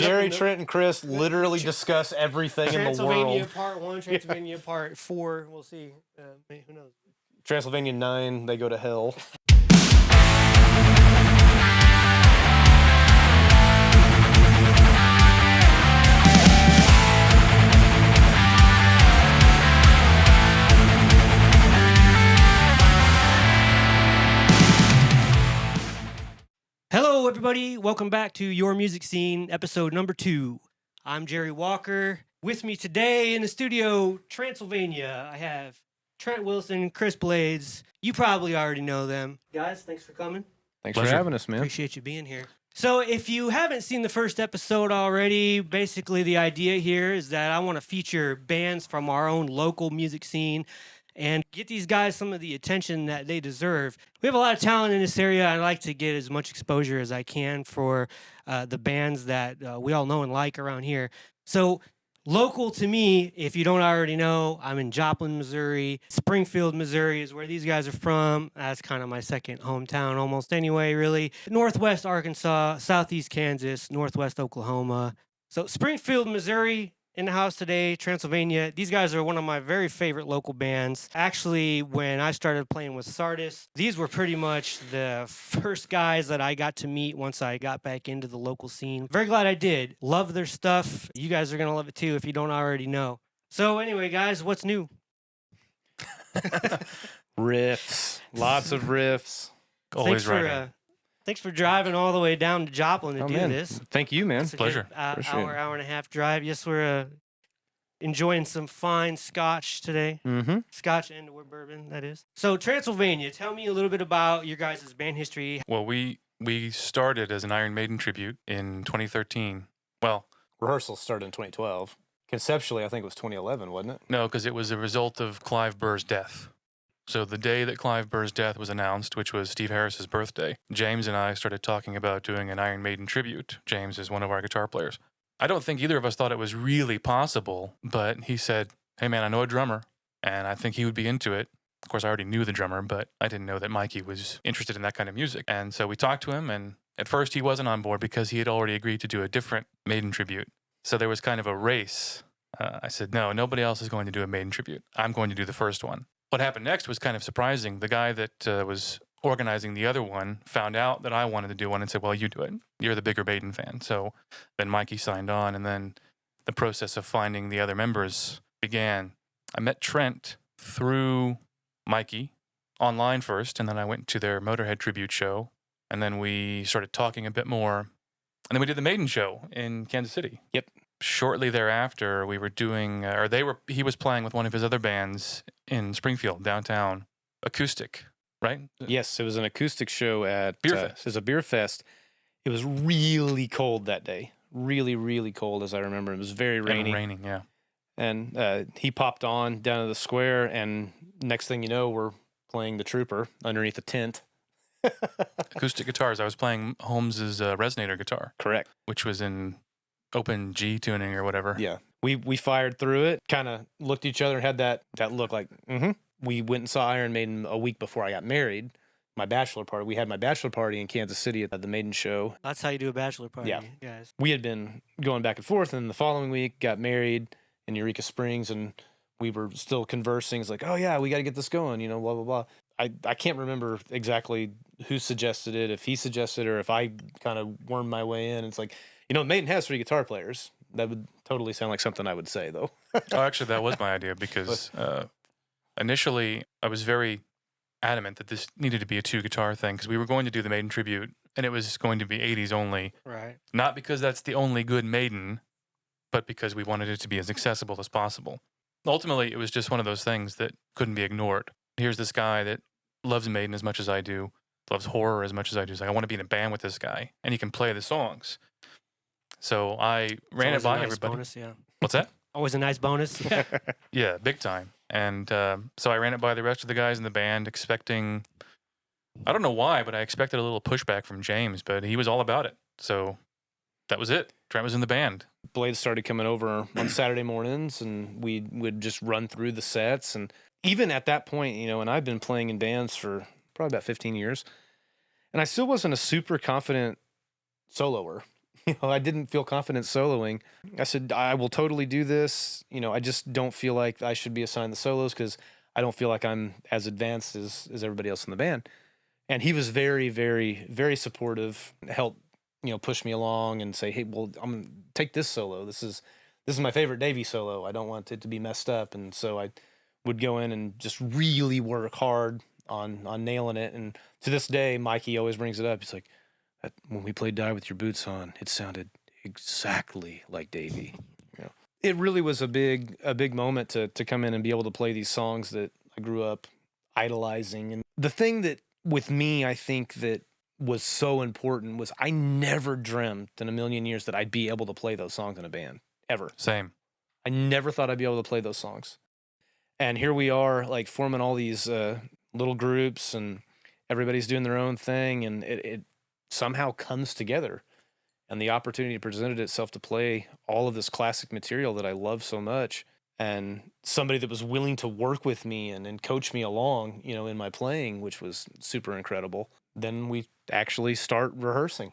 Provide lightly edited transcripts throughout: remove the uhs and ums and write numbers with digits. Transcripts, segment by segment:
Jerry, Trent, and Chris literally discuss everything in the Transylvania world. Part 1, Transylvania Part 4. We'll see. Who knows? Transylvania 9, they go to hell. Hello, everybody. Welcome back to Your Music Scene, episode number 2. I'm Jerry Walker. With me today in the studio, Transylvania, I have Trent Wilson, Chris Blades. You probably already know them. Guys, thanks for coming. Thanks for having us, man. Appreciate you being here. So if you haven't seen the first episode already, basically the idea here is that I want to feature bands from our own local music scene and get these guys some of the attention that they deserve. We have a lot of talent in this area. I like to get as much exposure as I can for the bands that we all know and like around here. So local to me, if you don't already know, I'm in Joplin, Missouri. Springfield, Missouri is where these guys are from. That's kind of my second hometown almost anyway, really. Northwest Arkansas, Southeast Kansas, Northwest Oklahoma. So Springfield, Missouri, in the house today, Transylvania. These guys are one of my very favorite local bands. Actually, when I started playing with Sardis, these were pretty much the first guys that I got to meet once I got back into the local scene. Very glad I did. Love their stuff. You guys are going to love it too if you don't already know. So anyway, guys, what's new? Riffs. Lots of riffs. Always right. Thanks for driving all the way down to Joplin to do this. Thank you, man. It's a Pleasure. good, hour and a half drive. Yes, we're enjoying some fine scotch today. Mm-hmm. Scotch and bourbon, that is. So Transylvania, tell me a little bit about your guys' band history. Well, we started as an Iron Maiden tribute in 2013. Well, rehearsals started in 2012. Conceptually, I think it was 2011, wasn't it? No, because it was a result of Clive Burr's death. So the day that Clive Burr's death was announced, which was Steve Harris's birthday, James and I started talking about doing an Iron Maiden tribute. James is one of our guitar players. I don't think either of us thought it was really possible, but he said, hey man, I know a drummer, and I think he would be into it. Of course, I already knew the drummer, but I didn't know that Mikey was interested in that kind of music. And so we talked to him, and at first he wasn't on board because he had already agreed to do a different Maiden tribute. So there was kind of a race. I said, no, nobody else is going to do a Maiden tribute. I'm going to do the first one. What happened next was kind of surprising. The guy that was organizing the other one found out that I wanted to do one and said, well, you do it. You're the bigger Maiden fan. So then Mikey signed on, and then the process of finding the other members began. I met Trent through Mikey online first, and then I went to their Motorhead tribute show, and then we started talking a bit more. And then we did the Maiden show in Kansas City. Yep. Shortly thereafter, we were doing, he was playing with one of his other bands in Springfield, downtown, acoustic, right? Yes, it was an acoustic show at Beer Fest. It was a beer fest. It was really cold that day. Really, really cold, as I remember. It was very rainy. And raining, yeah. And he popped on down to the square, and next thing you know, we're playing the Trooper underneath a tent. Acoustic guitars. I was playing Holmes's Resonator guitar. Correct. Which was in open G tuning or whatever. Yeah. We fired through it, kind of looked at each other and had that look like, mm-hmm. We went and saw Iron Maiden a week before I got married. My bachelor party. We had my bachelor party in Kansas City at the Maiden show. That's how you do a bachelor party, guys. We had been going back and forth, and the following week got married in Eureka Springs, and we were still conversing. It's like, oh yeah, we got to get this going, blah, blah, blah. I can't remember exactly who suggested it, if he suggested it or if I kind of wormed my way in. It's like, Maiden has 3 guitar players. That would totally sound like something I would say, though. Oh, actually, that was my idea because initially I was very adamant that this needed to be a 2-guitar thing because we were going to do the Maiden tribute and it was going to be 80s only. Right. Not because that's the only good Maiden, but because we wanted it to be as accessible as possible. Ultimately, it was just one of those things that couldn't be ignored. Here's this guy that loves Maiden as much as I do, loves horror as much as I do. He's like, I want to be in a band with this guy, and he can play the songs. So I ran it by everybody. Bonus, yeah. What's that? Always a nice bonus. Yeah, yeah, big time. And so I ran it by the rest of the guys in the band, expecting, I don't know why, but I expected a little pushback from James, but he was all about it. So that was it. Trent was in the band. Blades started coming over on Saturday mornings, and we would just run through the sets. And even at that point, and I've been playing in bands for probably about 15 years, and I still wasn't a super confident soloer. I didn't feel confident soloing. I said, I will totally do this. I just don't feel like I should be assigned the solos because I don't feel like I'm as advanced as everybody else in the band. And he was very, very, very supportive, helped, push me along and say, hey, well, I'm going to take this solo. This is my favorite Davey solo. I don't want it to be messed up. And so I would go in and just really work hard on nailing it. And to this day, Mikey always brings it up. He's like, when we played Die With Your Boots On, it sounded exactly like Davey. It really was a big moment to come in and be able to play these songs that I grew up idolizing. And the thing that with me, I think that was so important was I never dreamt in a million years that I'd be able to play those songs in a band, ever. Same. I never thought I'd be able to play those songs. And here we are, like, forming all these little groups, and everybody's doing their own thing, and it somehow comes together. And the opportunity presented itself to play all of this classic material that I love so much. And somebody that was willing to work with me and coach me along, in my playing, which was super incredible. Then we actually start rehearsing.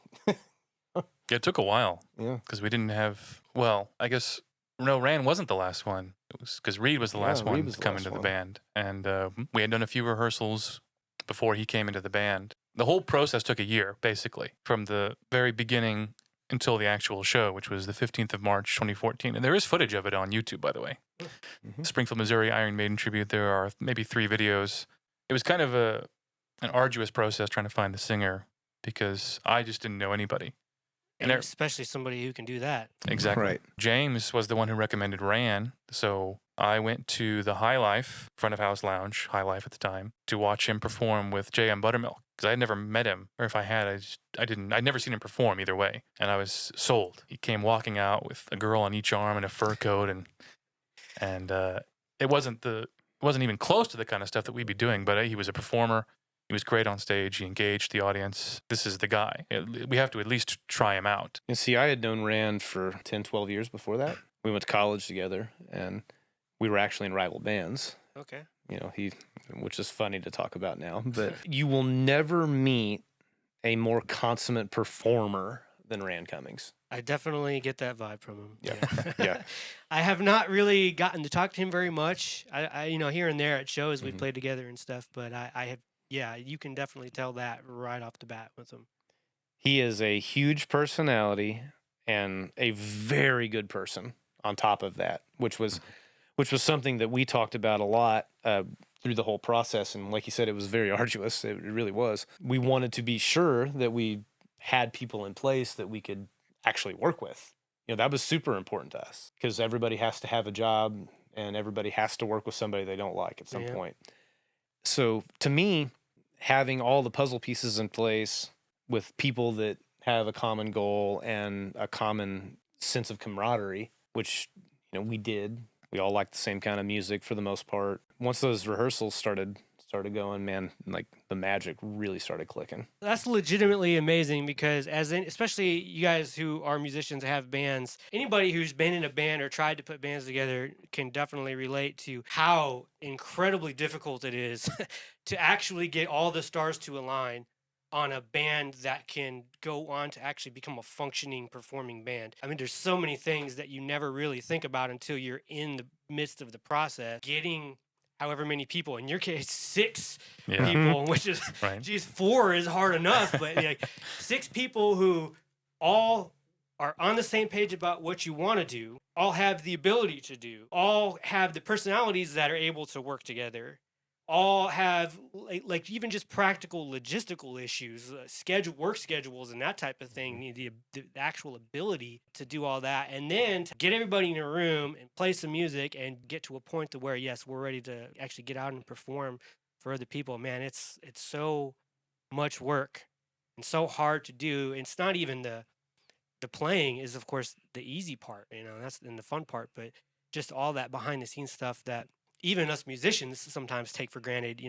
It took a while. Yeah. Because we didn't have, well, I guess, no, Rand wasn't the last one. It was because Reed was the last one to come into the band. And we had done a few rehearsals before he came into the band. The whole process took a year, basically, from the very beginning until the actual show, which was the 15th of March, 2014. And there is footage of it on YouTube, by the way. Mm-hmm. Springfield, Missouri, Iron Maiden tribute. There are maybe 3 videos. It was kind of an arduous process trying to find the singer because I just didn't know anybody. And especially somebody who can do that. Exactly. Right. James was the one who recommended Ran. So I went to the High Life, front of house lounge, High Life at the time, to watch him perform with J.M. Buttermilk. Because I had never met him, or if I had, I'd never seen him perform either way. And I was sold. He came walking out with a girl on each arm and a fur coat, and it wasn't even close to the kind of stuff that we'd be doing. But he was a performer. He was great on stage. He engaged the audience. This is the guy. We have to at least try him out. And see, I had known Rand for 10, 12 years before that. We went to college together, and we were actually in rival bands. Okay. Which is funny to talk about now, but you will never meet a more consummate performer than Rand Cummings. I definitely get that vibe from him. Yeah. Yeah. I have not really gotten to talk to him very much. I here and there at shows we Mhm. played together and stuff, but I have, you can definitely tell that right off the bat with him. He is a huge personality and a very good person on top of that, which was something that we talked about a lot through the whole process. And like you said, it was very arduous. It really was. We wanted to be sure that we had people in place that we could actually work with. That was super important to us because everybody has to have a job and everybody has to work with somebody they don't like at some point. So to me, having all the puzzle pieces in place with people that have a common goal and a common sense of camaraderie, which, we did. We all liked the same kind of music for the most part. Once those rehearsals started going, man, like the magic really started clicking. That's legitimately amazing because especially you guys who are musicians that have bands, anybody who's been in a band or tried to put bands together can definitely relate to how incredibly difficult it is to actually get all the stars to align on a band that can go on to actually become a functioning performing band. I mean, there's so many things that you never really think about until you're in the midst of the process. Getting however many people, in your case, 6 people, which is, right. Geez, 4 is hard enough, but 6 people who all are on the same page about what you want to do, all have the ability to do, all have the personalities that are able to work together, all have like even just practical logistical issues, work schedules and that type of thing, the actual ability to do all that, and then to get everybody in a room and play some music and get to a point to where, yes, we're ready to actually get out and perform for other people. Man, it's so much work and so hard to do. It's not even the playing is, of course, the easy part, that's and the fun part, but just all that behind the scenes stuff that even us musicians sometimes take for granted,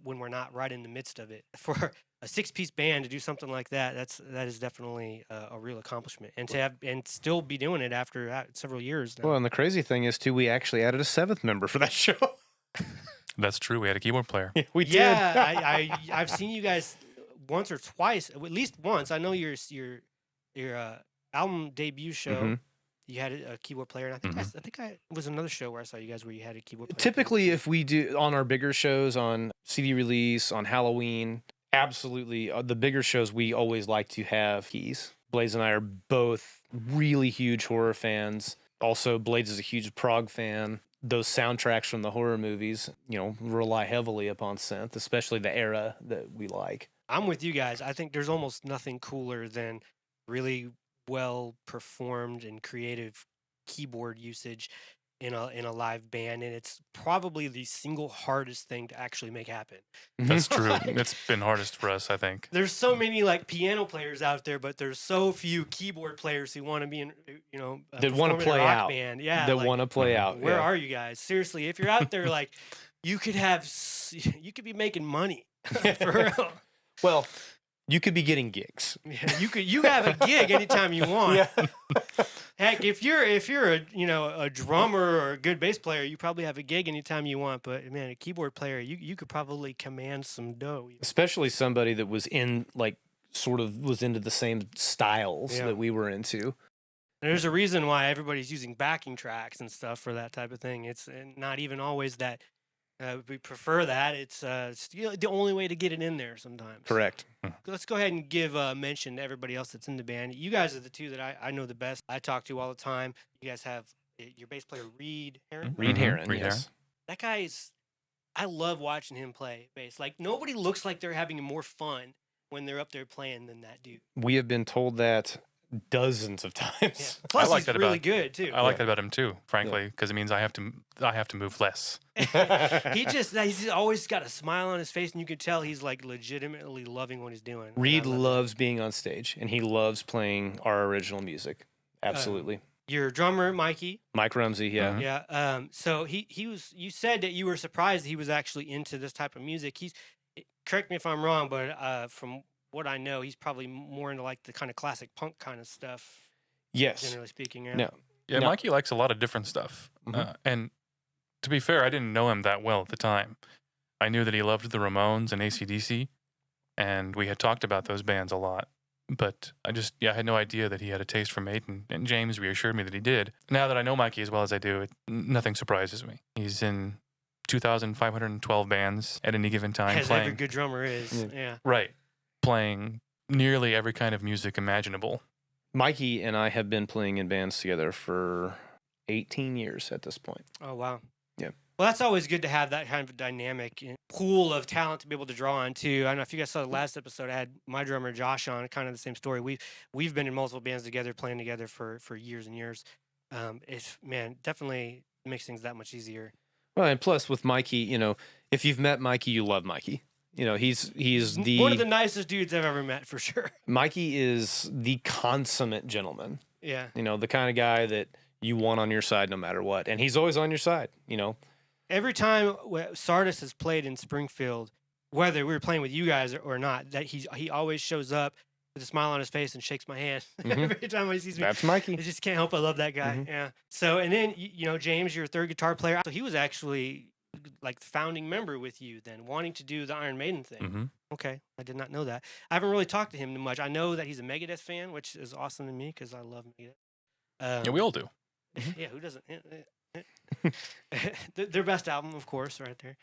when we're not right in the midst of it. For a 6-piece band to do something like that is definitely a real accomplishment, and to have and still be doing it after several years now. Well, and the crazy thing is too, we actually added a 7th member for that show. That's true. We had a keyboard player. We did. Yeah, I've seen you guys once or twice, at least once. I know you're album debut show, Mhm. you had a keyboard player, and I think it was another show where I saw you guys where you had a keyboard player. Typically, if we do on our bigger shows, on CD release, on Halloween, absolutely, the bigger shows, we always like to have keys. Blaze and I are both really huge horror fans. Also, Blaze is a huge prog fan. Those soundtracks from the horror movies, rely heavily upon synth, especially the era that we like. I'm with you guys. I think there's almost nothing cooler than really well performed and creative keyboard usage in a live band, and it's probably the single hardest thing to actually make happen. That's true. Like, It's been hardest for us, I think. there's so many like piano players out there, but there's so few keyboard players who want to be in, That want to perform in a play rock out. band. Yeah, That like, want to play out. where yeah. are you guys? Seriously, if you're out there, like, you could be making money for real. Well, you could be getting gigs. Yeah, you have a gig anytime you want. Yeah. Heck, if you're a drummer or a good bass player, you probably have a gig anytime you want. But man, a keyboard player, you could probably command some dough. Especially somebody that was was into the same styles Yeah. that we were into. And there's a reason why everybody's using backing tracks and stuff for that type of thing. It's not even always that we prefer that. It's the only way to get it in there sometimes. Correct. Let's go ahead and give a mention to everybody else that's in the band. You guys are the two that I know the best. I talk to all the time. You guys have your bass player, Reed Heron. Reed Mhm. Heron, Reed yes. That guy's, I love watching him play bass. Like, nobody looks like they're having more fun when they're up there playing than that dude. We have been told that dozens of Yeah. times. Plus, like he's that really about- good, too. I like that about him too, frankly, because it means I have to move less. He's always got a smile on his face, and you can tell he's like legitimately loving what he's doing. And Reed I love loves being on stage, and he loves playing our original music. Absolutely. it. Your drummer, Mikey. Mike Rumsey, yeah. Mhm. Yeah. So he was. You said that you were surprised he was actually into this type of music. Correct me if I'm wrong, but from what I know, he's probably more into like the kind of classic punk kind of stuff. Yes. Generally speaking, yeah. No. Yeah, No. Mikey likes a lot of different stuff. Mhm. And to be fair, I didn't know him that well at the time. I knew that he loved the Ramones and AC/DC, and we had talked about those bands a lot. But I had no idea that he had a taste for Maiden, and James reassured me that he did. Now that I know Mikey as well as I do, nothing surprises me. He's in 2,512 bands at any given time As playing. every good drummer is. Yeah. Right. Playing nearly every kind of music imaginable. Mikey and I have been playing in bands together for 18 years at this point. Oh wow. Yeah. Well, that's always good to have that kind of dynamic pool of talent to be able to draw on too. I don't know if you guys saw the last episode. I had my drummer Josh on. Kind of the same story. We've been in multiple bands together, playing together for years and years. It's definitely makes things that much easier. Well, and plus with Mikey, if you've met Mikey, you love Mikey. He's One of the nicest dudes I've ever met, for sure. Mikey is the consummate gentleman. Yeah. The kind of guy that you want on your side no matter what. And he's always on your side, Every time Sardis has played in Springfield, whether we were playing with you guys or not, that he always shows up with a smile on his face and shakes my hand every time he sees me. That's Mikey. I just can't help but love that guy. Mhm. Yeah. So, and then, James, your third guitar player. So he was actually like the founding member with you then, wanting to do the Iron Maiden thing. Mm-hmm. Okay. I did not know that. I haven't really talked to him too much. I know that he's a Megadeth fan, which is awesome to me because I love Megadeth. Yeah, we all do. Yeah, who doesn't? Their best album, of course, right there.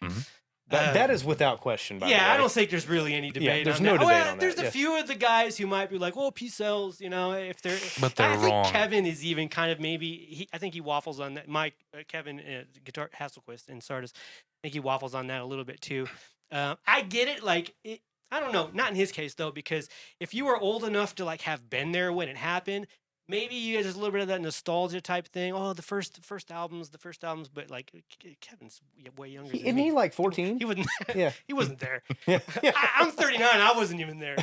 That is without question, by the way. Yeah, I don't think there's really any debate. there's on no that. debate Well, on there's that, a yeah. few of the guys who might be like, "Well, P cells," if they're. But they're I think wrong. Kevin is even kind of maybe. I think he waffles on that. Mike, Kevin, guitar Hasselquist and Sardis. I think he waffles on that a little bit too. I get it. I don't know. Not in his case though, because if you were old enough to have been there when it happened, maybe you had just a little bit of that nostalgia type thing. Oh, the first albums, but Kevin's way younger. Than Isn't me. he like 14? He wasn't. Yeah. He wasn't there. Yeah. I'm 39. I wasn't even there.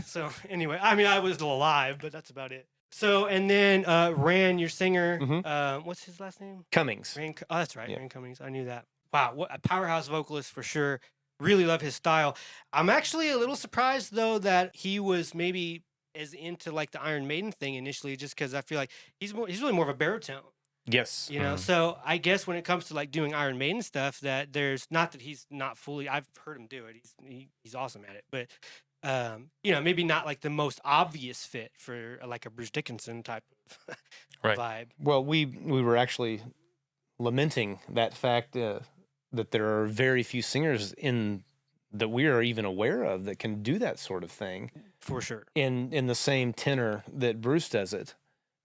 So anyway, I was still alive, but that's about it. So and then Ran, your singer. Mhm. What's his last name? Cummings. Ran. Oh, that's right. Yeah. Ran Cummings. I knew that. Wow, what a powerhouse vocalist for sure. Really love his style. I'm actually a little surprised though that he was maybe as into the Iron Maiden thing initially, just because I feel like he's really more of a baritone. Yes. So I guess when it comes to doing Iron Maiden stuff, that there's not that he's not fully. I've heard him do it. He's awesome at it, but maybe not like the most obvious fit for like a Bruce Dickinson type of Right. vibe. Well, we were actually lamenting that fact that there are very few singers that we are even aware of that can do that sort of thing For sure. in the same tenor that Bruce does it,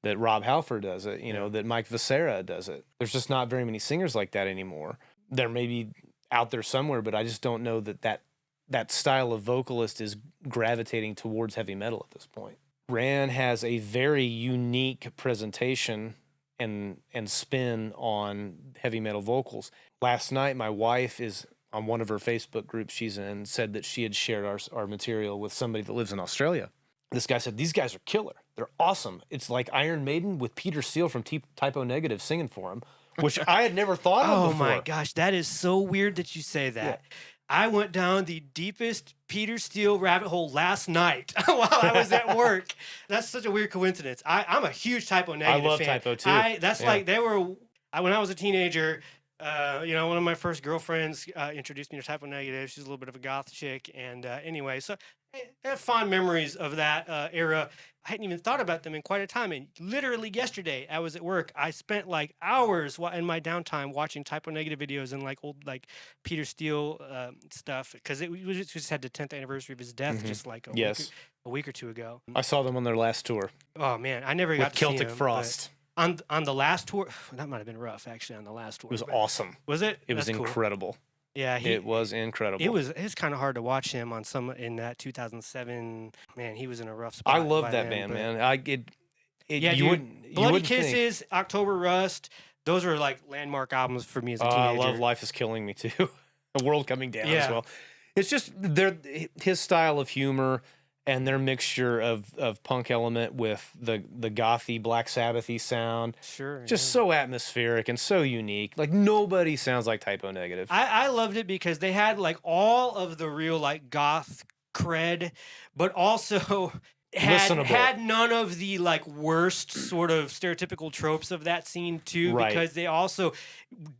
that Rob Halford does it, that Mike Viscera does it. There's just not very many singers like that anymore. There may be out there somewhere, but I just don't know that style of vocalist is gravitating towards heavy metal at this point. Ran has a very unique presentation and spin on heavy metal vocals. Last night, my wife is on one of her Facebook groups she's in, said that she had shared our material with somebody that lives in Australia. This guy said, these guys are killer. They're awesome. It's like Iron Maiden with Peter Steele from Typo Negative singing for him, which I had never thought of before. Oh my gosh, that is so weird that you say that. Yeah. I went down the deepest Peter Steele rabbit hole last night while I was at work. That's such a weird coincidence. I'm a huge Typo Negative fan. I love Typo too. That's like they were when I was a teenager. One of my first girlfriends introduced me to Typo Negative. She's a little bit of a goth chick, and anyway, so I have fond memories of that era. I hadn't even thought about them in quite a time, and literally yesterday, I was at work. I spent like hours in my downtime watching Typo Negative videos and like old Peter Steele stuff because we just had the 10th anniversary of his death, just like a week or two ago. I saw them on their last tour. Oh man, I never got to Celtic see him, Frost. On the last tour, that might have been rough actually. On the last tour, it was awesome. Was it? It was incredible. Cool. Yeah, it was incredible. It's kind of hard to watch him on in that 2007. Man, he was in a rough spot. I love that band, man. Bloody Kisses, October Rust. Those are like landmark albums for me as a teenager. I love Life Is Killing Me too. A World Coming Down as well. It's just his style of humor and their mixture of punk element with the gothy Black Sabbathy sound. Sure. Just so atmospheric and so unique. Like nobody sounds like Typo Negative. I loved it because they had like all of the real like goth cred, but also had none of the like worst sort of stereotypical tropes of that scene too, because they also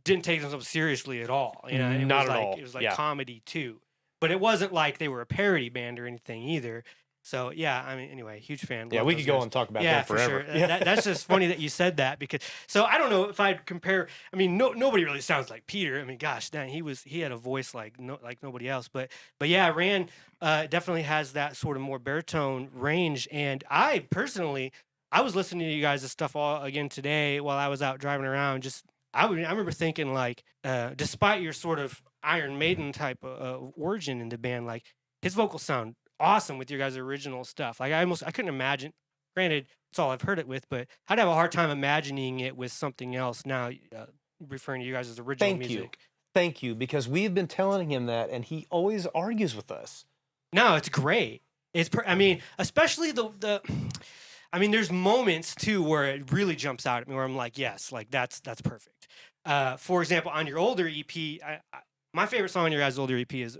didn't take themselves seriously at all. Not at all. It was like comedy too. But it wasn't like they were a parody band or anything either. So, yeah, I mean, anyway, huge fan. Yeah, we could go and talk about that forever. For sure. That's just funny that you said that because, so I don't know if I'd compare, I mean, nobody really sounds like Peter. I mean, gosh, dang, he had a voice like nobody else. But yeah, Ran definitely has that sort of more baritone range. And I personally, I was listening to you guys' stuff all again today while I was out driving around. I remember thinking like, despite your sort of Iron Maiden type of origin in the band, like his vocals sound awesome with your guys' original stuff. Like I couldn't imagine. Granted, it's all I've heard it with, but I'd have a hard time imagining it with something else. Now, referring to you guys as original music. Thank you, because we've been telling him that, and he always argues with us. No, it's great. I mean, especially I mean, there's moments too where it really jumps out at me where I'm like, yes, like that's perfect. For example, on your older EP, my favorite song on your guys' older EP is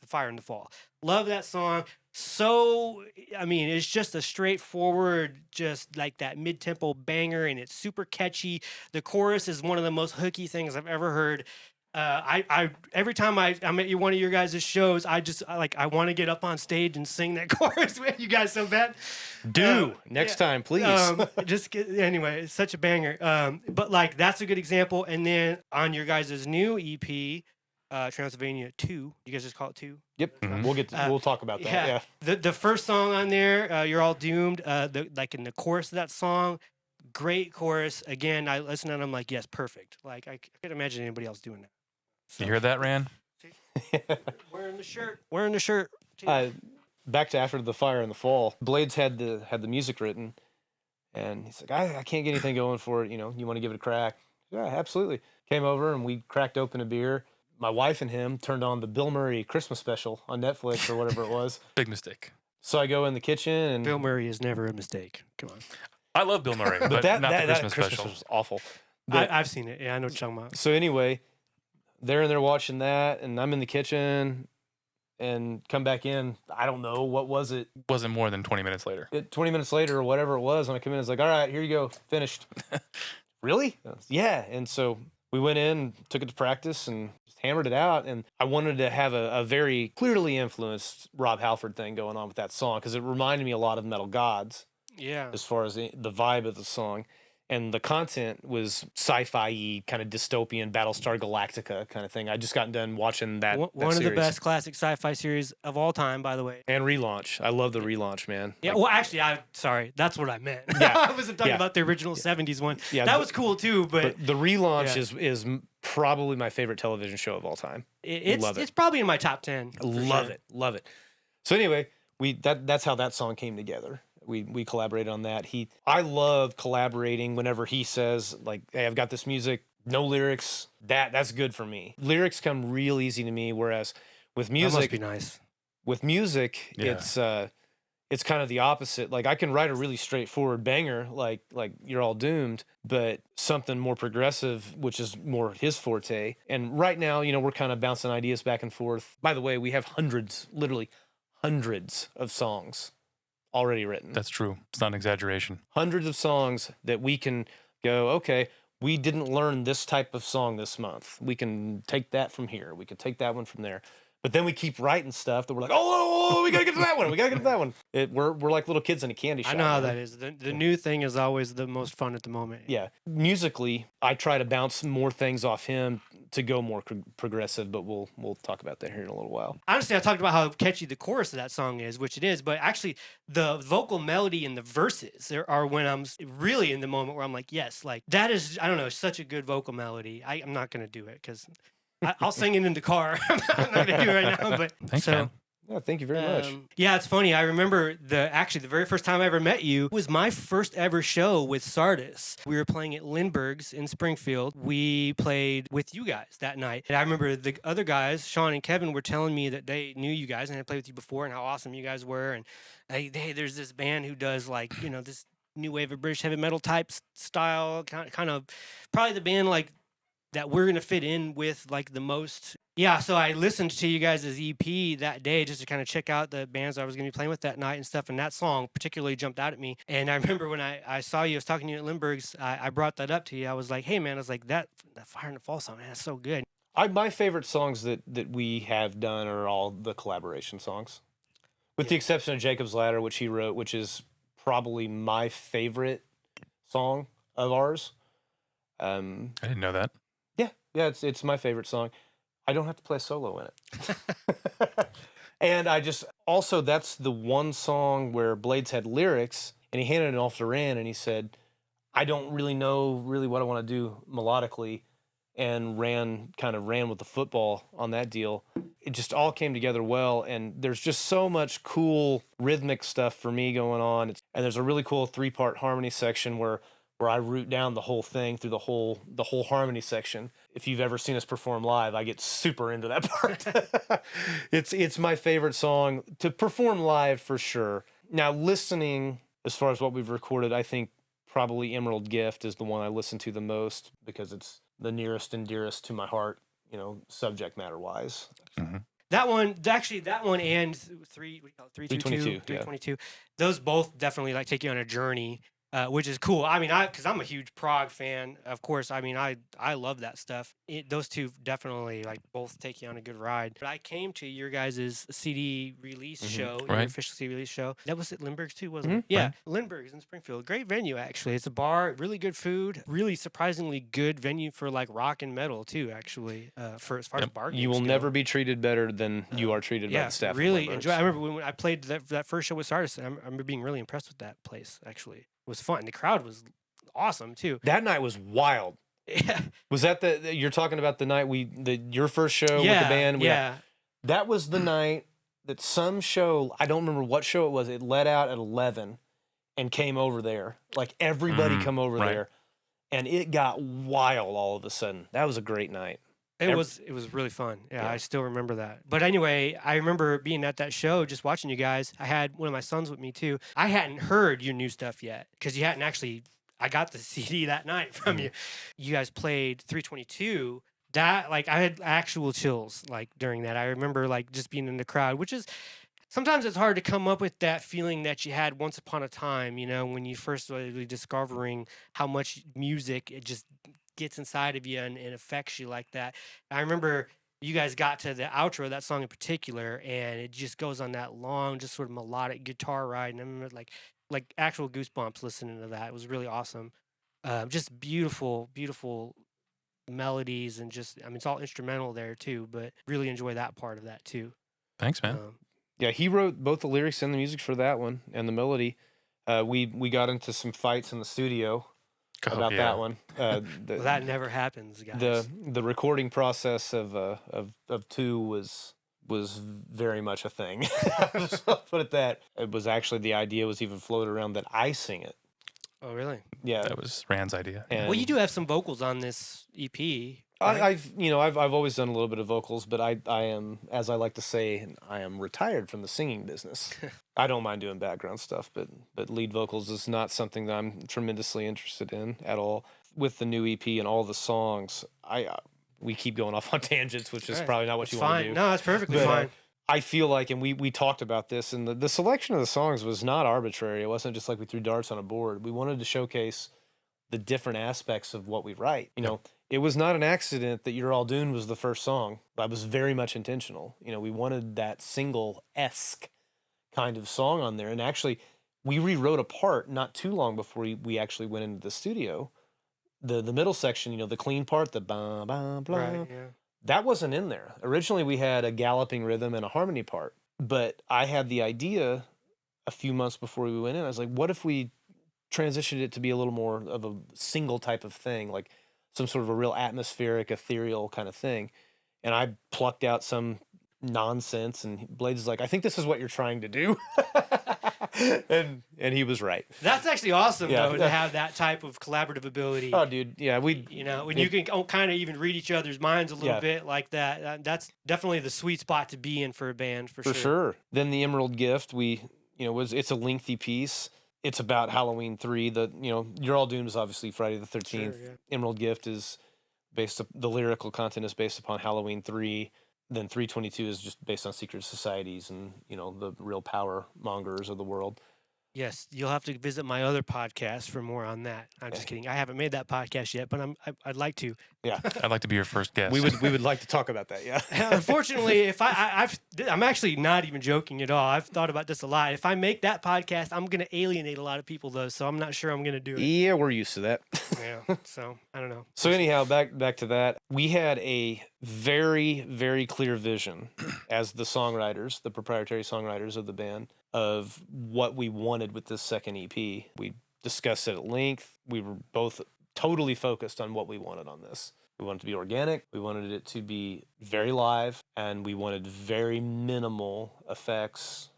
Fire in the Fall. Love that song. So, I mean, it's just a straightforward, just like that mid-tempo banger, and it's super catchy. The chorus is one of the most hooky things I've ever heard. I every time I'm at one of your guys' shows, I want to get up on stage and sing that chorus with you guys so bad. Next time, please. Anyway, it's such a banger. But like that's a good example. And then on your guys' new EP, Transylvania II, you guys just call it 2? Yep. Mm-hmm. We'll talk about that. Yeah. The first song on there, You're All Doomed. Like in the chorus of that song, great chorus. Again, I listen and I'm like, yes, perfect. Like I can't imagine anybody else doing that. So, you hear that, Ran? Wearing the shirt. Back to after the Fire in the Fall, Blades had the music written, and he's like, I can't get anything going for it. You want to give it a crack? Yeah, absolutely. Came over and we cracked open a beer. My wife and him turned on the Bill Murray Christmas special on Netflix or whatever it was. Big mistake. So I go in the kitchen and Bill Murray is never a mistake. Come on. I love Bill Murray, but not the Christmas special. Was awful. I've seen it. Yeah, I know what you're talking about. So anyway, they're in there watching that, and I'm in the kitchen and come back in. I don't know, what was it? Wasn't more than 20 minutes later. 20 minutes later or whatever it was, when I come in, it's like, all right, here you go, finished. Really? Yeah. And so we went in, took it to practice, and just hammered it out. And I wanted to have a very clearly influenced Rob Halford thing going on with that song because it reminded me a lot of Metal Gods Yeah. as far as the vibe of the song. And the content was sci-fi kind of dystopian Battlestar Galactica kind of thing. I just got done watching that One of the series. best classic sci-fi series of all time, by the way. And relaunch. I love the relaunch, man. Yeah, Like, well, actually, sorry, that's what I meant. Yeah, I wasn't talking yeah. about the original '70s one. Yeah, that the- was cool too, but the relaunch yeah. is probably my favorite television show of all time. Love it. it's probably in my top 10. for Love sure. it. Love it. So anyway, that's how that song came together. We collaborated on that. I love collaborating whenever he says like, "Hey, I've got this music, no lyrics." That's good for me. Lyrics come real easy to me, whereas with That must music, be nice. Yeah. it's kind of the opposite. Like I can write a really straightforward banger, like You're All Doomed, but something more progressive, which is more his forte. And right now, we're kind of bouncing ideas back and forth. By the way, we have literally hundreds of songs already written. That's true. It's not an exaggeration. Hundreds of songs that we can go, okay, we didn't learn this type of song this month. We can take that from here. We can take that one from there. But then we keep writing stuff that we're like, oh, we got to get to that one. We got to get to that one. We're like little kids in a candy shop. I know how man. that is. The new thing is always the most fun at the moment. Yeah. Musically, I try to bounce more things off him to go more progressive, but we'll talk about that here in a little while. Honestly, I talked about how catchy the chorus of that song is, which it is, but actually the vocal melody and the verses are when I'm really in the moment where I'm like, yes, like that is, I don't know, such a good vocal melody. I'm not going to do it because I'll sing it in the car. I'm not going to do it right now, but Thanks, man. Yeah, thank you very much. Yeah, it's funny. I remember the very first time I ever met you was my first ever show with Sardis. We were playing at Lindbergh's in Springfield. We played with you guys that night. And I remember the other guys, Sean and Kevin, were telling me that they knew you guys and had played with you before and how awesome you guys were. And hey, there's this band who does like, this new wave of British heavy metal type style, kind of probably the band like that we're going to fit in with like the most. Yeah, so I listened to you guys' EP that day just to kind of check out the bands I was going to be playing with that night and stuff, and that song particularly jumped out at me. And I remember when I saw you, I was talking to you at Lindbergh's, I brought that up to you. I was like, hey, man, I was like, that Fire in the Fall song, man, that's so good. My favorite songs that we have done are all the collaboration songs, with the exception of Jacob's Ladder, which he wrote, which is probably my favorite song of ours. I didn't know that. Yeah, it's my favorite song. I don't have to play solo in it. And also that's the one song where Blades had lyrics, and he handed it off to Rand, and he said, I don't really know what I want to do melodically. And Rand kind of ran with the football on that deal. It just all came together well, and there's just so much cool rhythmic stuff for me going on. And there's a really cool 3-part harmony section where I root down the whole thing through the whole harmony section. If you've ever seen us perform live, I get super into that part. It's my favorite song to perform live for sure. Now, listening, as far as what we've recorded, I think probably Emerald Gift is the one I listen to the most because it's the nearest and dearest to my heart, subject matter wise. Mm-hmm. That one and 322, those both definitely like take you on a journey. Which is cool. I mean, because I'm a huge prog fan, of course. I mean, I love that stuff. Those two definitely like both take you on a good ride. But I came to your guys' CD release show, your official CD release show. That was at Lindbergh's too, wasn't it? Yeah, Lindbergh's in Springfield. Great venue, actually. It's a bar, really good food, really surprisingly good venue for like rock and metal too, actually. For as far as bar games you will go. never be treated better than you are treated by the staff. Really enjoy. I remember when I played that first show with Sardis. I remember being really impressed with that place. Actually, it was fun. The crowd was awesome too. That night was wild. Yeah. Was that you're talking about the night your first show with the band? Yeah. That was the night that some show, I don't remember what show it was, it let out at 11 and came over there. Like everybody come over there, and it got wild all of a sudden. That was a great night. It was really fun. Yeah, I still remember that. But anyway, I remember being at that show, just watching you guys. I had one of my sons with me too. I hadn't heard your new stuff yet because you hadn't actually. I got the CD that night from you. You guys played 322. That like I had actual chills like during that. I remember like just being in the crowd, which is sometimes it's hard to come up with that feeling that you had once upon a time. When you first started really discovering how much music it just gets inside of you and affects you like that. I remember you guys got to the outro of that song in particular, and it just goes on that long, just sort of melodic guitar ride, and I remember like actual goosebumps listening to that. It was really awesome. Just beautiful, beautiful melodies, and just, I mean, it's all instrumental there too, but really enjoy that part of that too. Thanks, man. Yeah, he wrote both the lyrics and the music for that one and the melody. We got into some fights in the studio about that one. Well, that never happens, guys. The recording process of 2 was very much a thing. So I'll put it that. It was actually, the idea was even floated around that I sing it. Oh, really? Yeah, That was Rand's idea. And Well, you do have some vocals on this EP. right? I've always done a little bit of vocals, but I am, as I like to say, I am retired from the singing business. I don't mind doing background stuff, but lead vocals is not something that I'm tremendously interested in at all. With the new EP and all the songs, we keep going off on tangents, which is Right. probably not what It's you want fine. to do. No, it's perfectly But, fine. I feel like, and we talked about this, and the selection of the songs was not arbitrary. It wasn't just like we threw darts on a board. We wanted to showcase the different aspects of what we write. It was not an accident that You're All Doomed was the first song. That was very much intentional. We wanted that single-esque kind of song on there. And actually, we rewrote a part not too long before we actually went into the studio. The middle section, the clean part, the ba ba blah, Right, yeah. that wasn't in there. Originally, we had a galloping rhythm and a harmony part. But I had the idea a few months before we went in. I was like, what if we transitioned it to be a little more of a single type of thing, like some sort of a real atmospheric, ethereal kind of thing? And I plucked out some nonsense, and Blades is like, I think this is what you're trying to do. and he was right. That's actually awesome, Yeah. though, to have that type of collaborative ability. Oh, dude, yeah, When you can kind of even read each other's minds a little Yeah. bit like that. That's definitely the sweet spot to be in for a band, for For sure. Then the Emerald Gift, it's a lengthy piece. It's about Halloween 3. You're All Doomed is obviously Friday the 13th. Sure, yeah. Emerald Gift is the lyrical content is based upon Halloween 3. Then 322 is just based on secret societies and, the real power mongers of the world. Yes, you'll have to visit my other podcast for more on that. I'm just kidding. I haven't made that podcast yet, but I'd like to. Yeah. I'd like to be your first guest. We would like to talk about that, yeah. Unfortunately, if I'm actually not even joking at all. I've thought about this a lot. If I make that podcast, I'm going to alienate a lot of people, though, so I'm not sure I'm going to do it. Yeah, we're used to that. Yeah, so I don't know. So anyhow, back to that. We had a very, very clear vision as the songwriters, the proprietary songwriters of the band, of what we wanted with this second EP. We discussed it at length. We were both totally focused on what we wanted on this. We wanted it to be organic. We wanted it to be very live, and we wanted very minimal effects,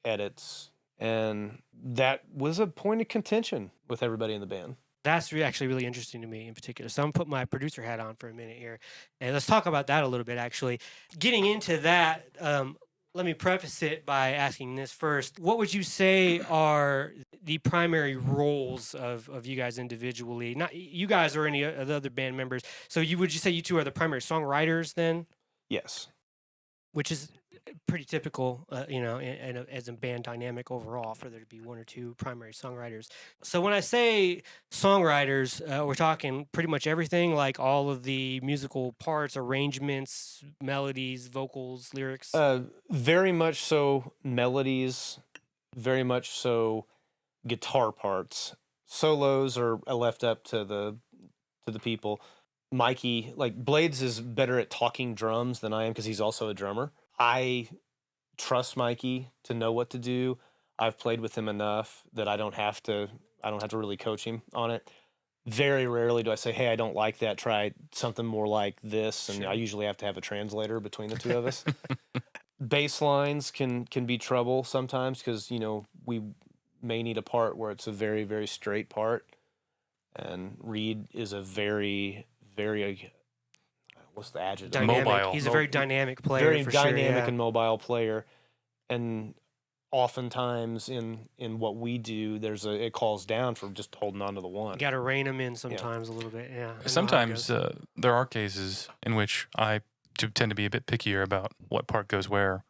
edits, and that was a point of contention with everybody in the band. That's actually really interesting to me in particular. So I'm going to put my producer hat on for a minute here. And let's talk about that a little bit, actually. Getting into that, let me preface it by asking this first. What would you say are the primary roles of you guys individually? Not you guys or any of the other band members. So would you say you two are the primary songwriters then? Yes. Which is pretty typical, as a band dynamic overall, for there to be one or two primary songwriters. So when I say songwriters, we're talking pretty much everything, like all of the musical parts, arrangements, melodies, vocals, lyrics. Very much so melodies, very much so guitar parts. Solos are left up to the people. Mikey, like Blades, is better at talking drums than I am because he's also a drummer. I trust Mikey to know what to do. I've played with him enough that I don't have to really coach him on it. Very rarely do I say, hey, I don't like that. Try something more like this. And Sure. I usually have to have a translator between the two of us. Bass lines can be trouble sometimes because, we may need a part where it's a very, very straight part. And Reed is a very, very, what's the adjective? Dynamic. Mobile. He's a very dynamic player. Very for dynamic sure, yeah. and mobile player. And oftentimes in what we do, it calls down for just holding on to the one. You got to rein them in sometimes a little bit. Yeah. I know how it Sometimes goes. there are cases in which I tend to be a bit pickier about what part goes where.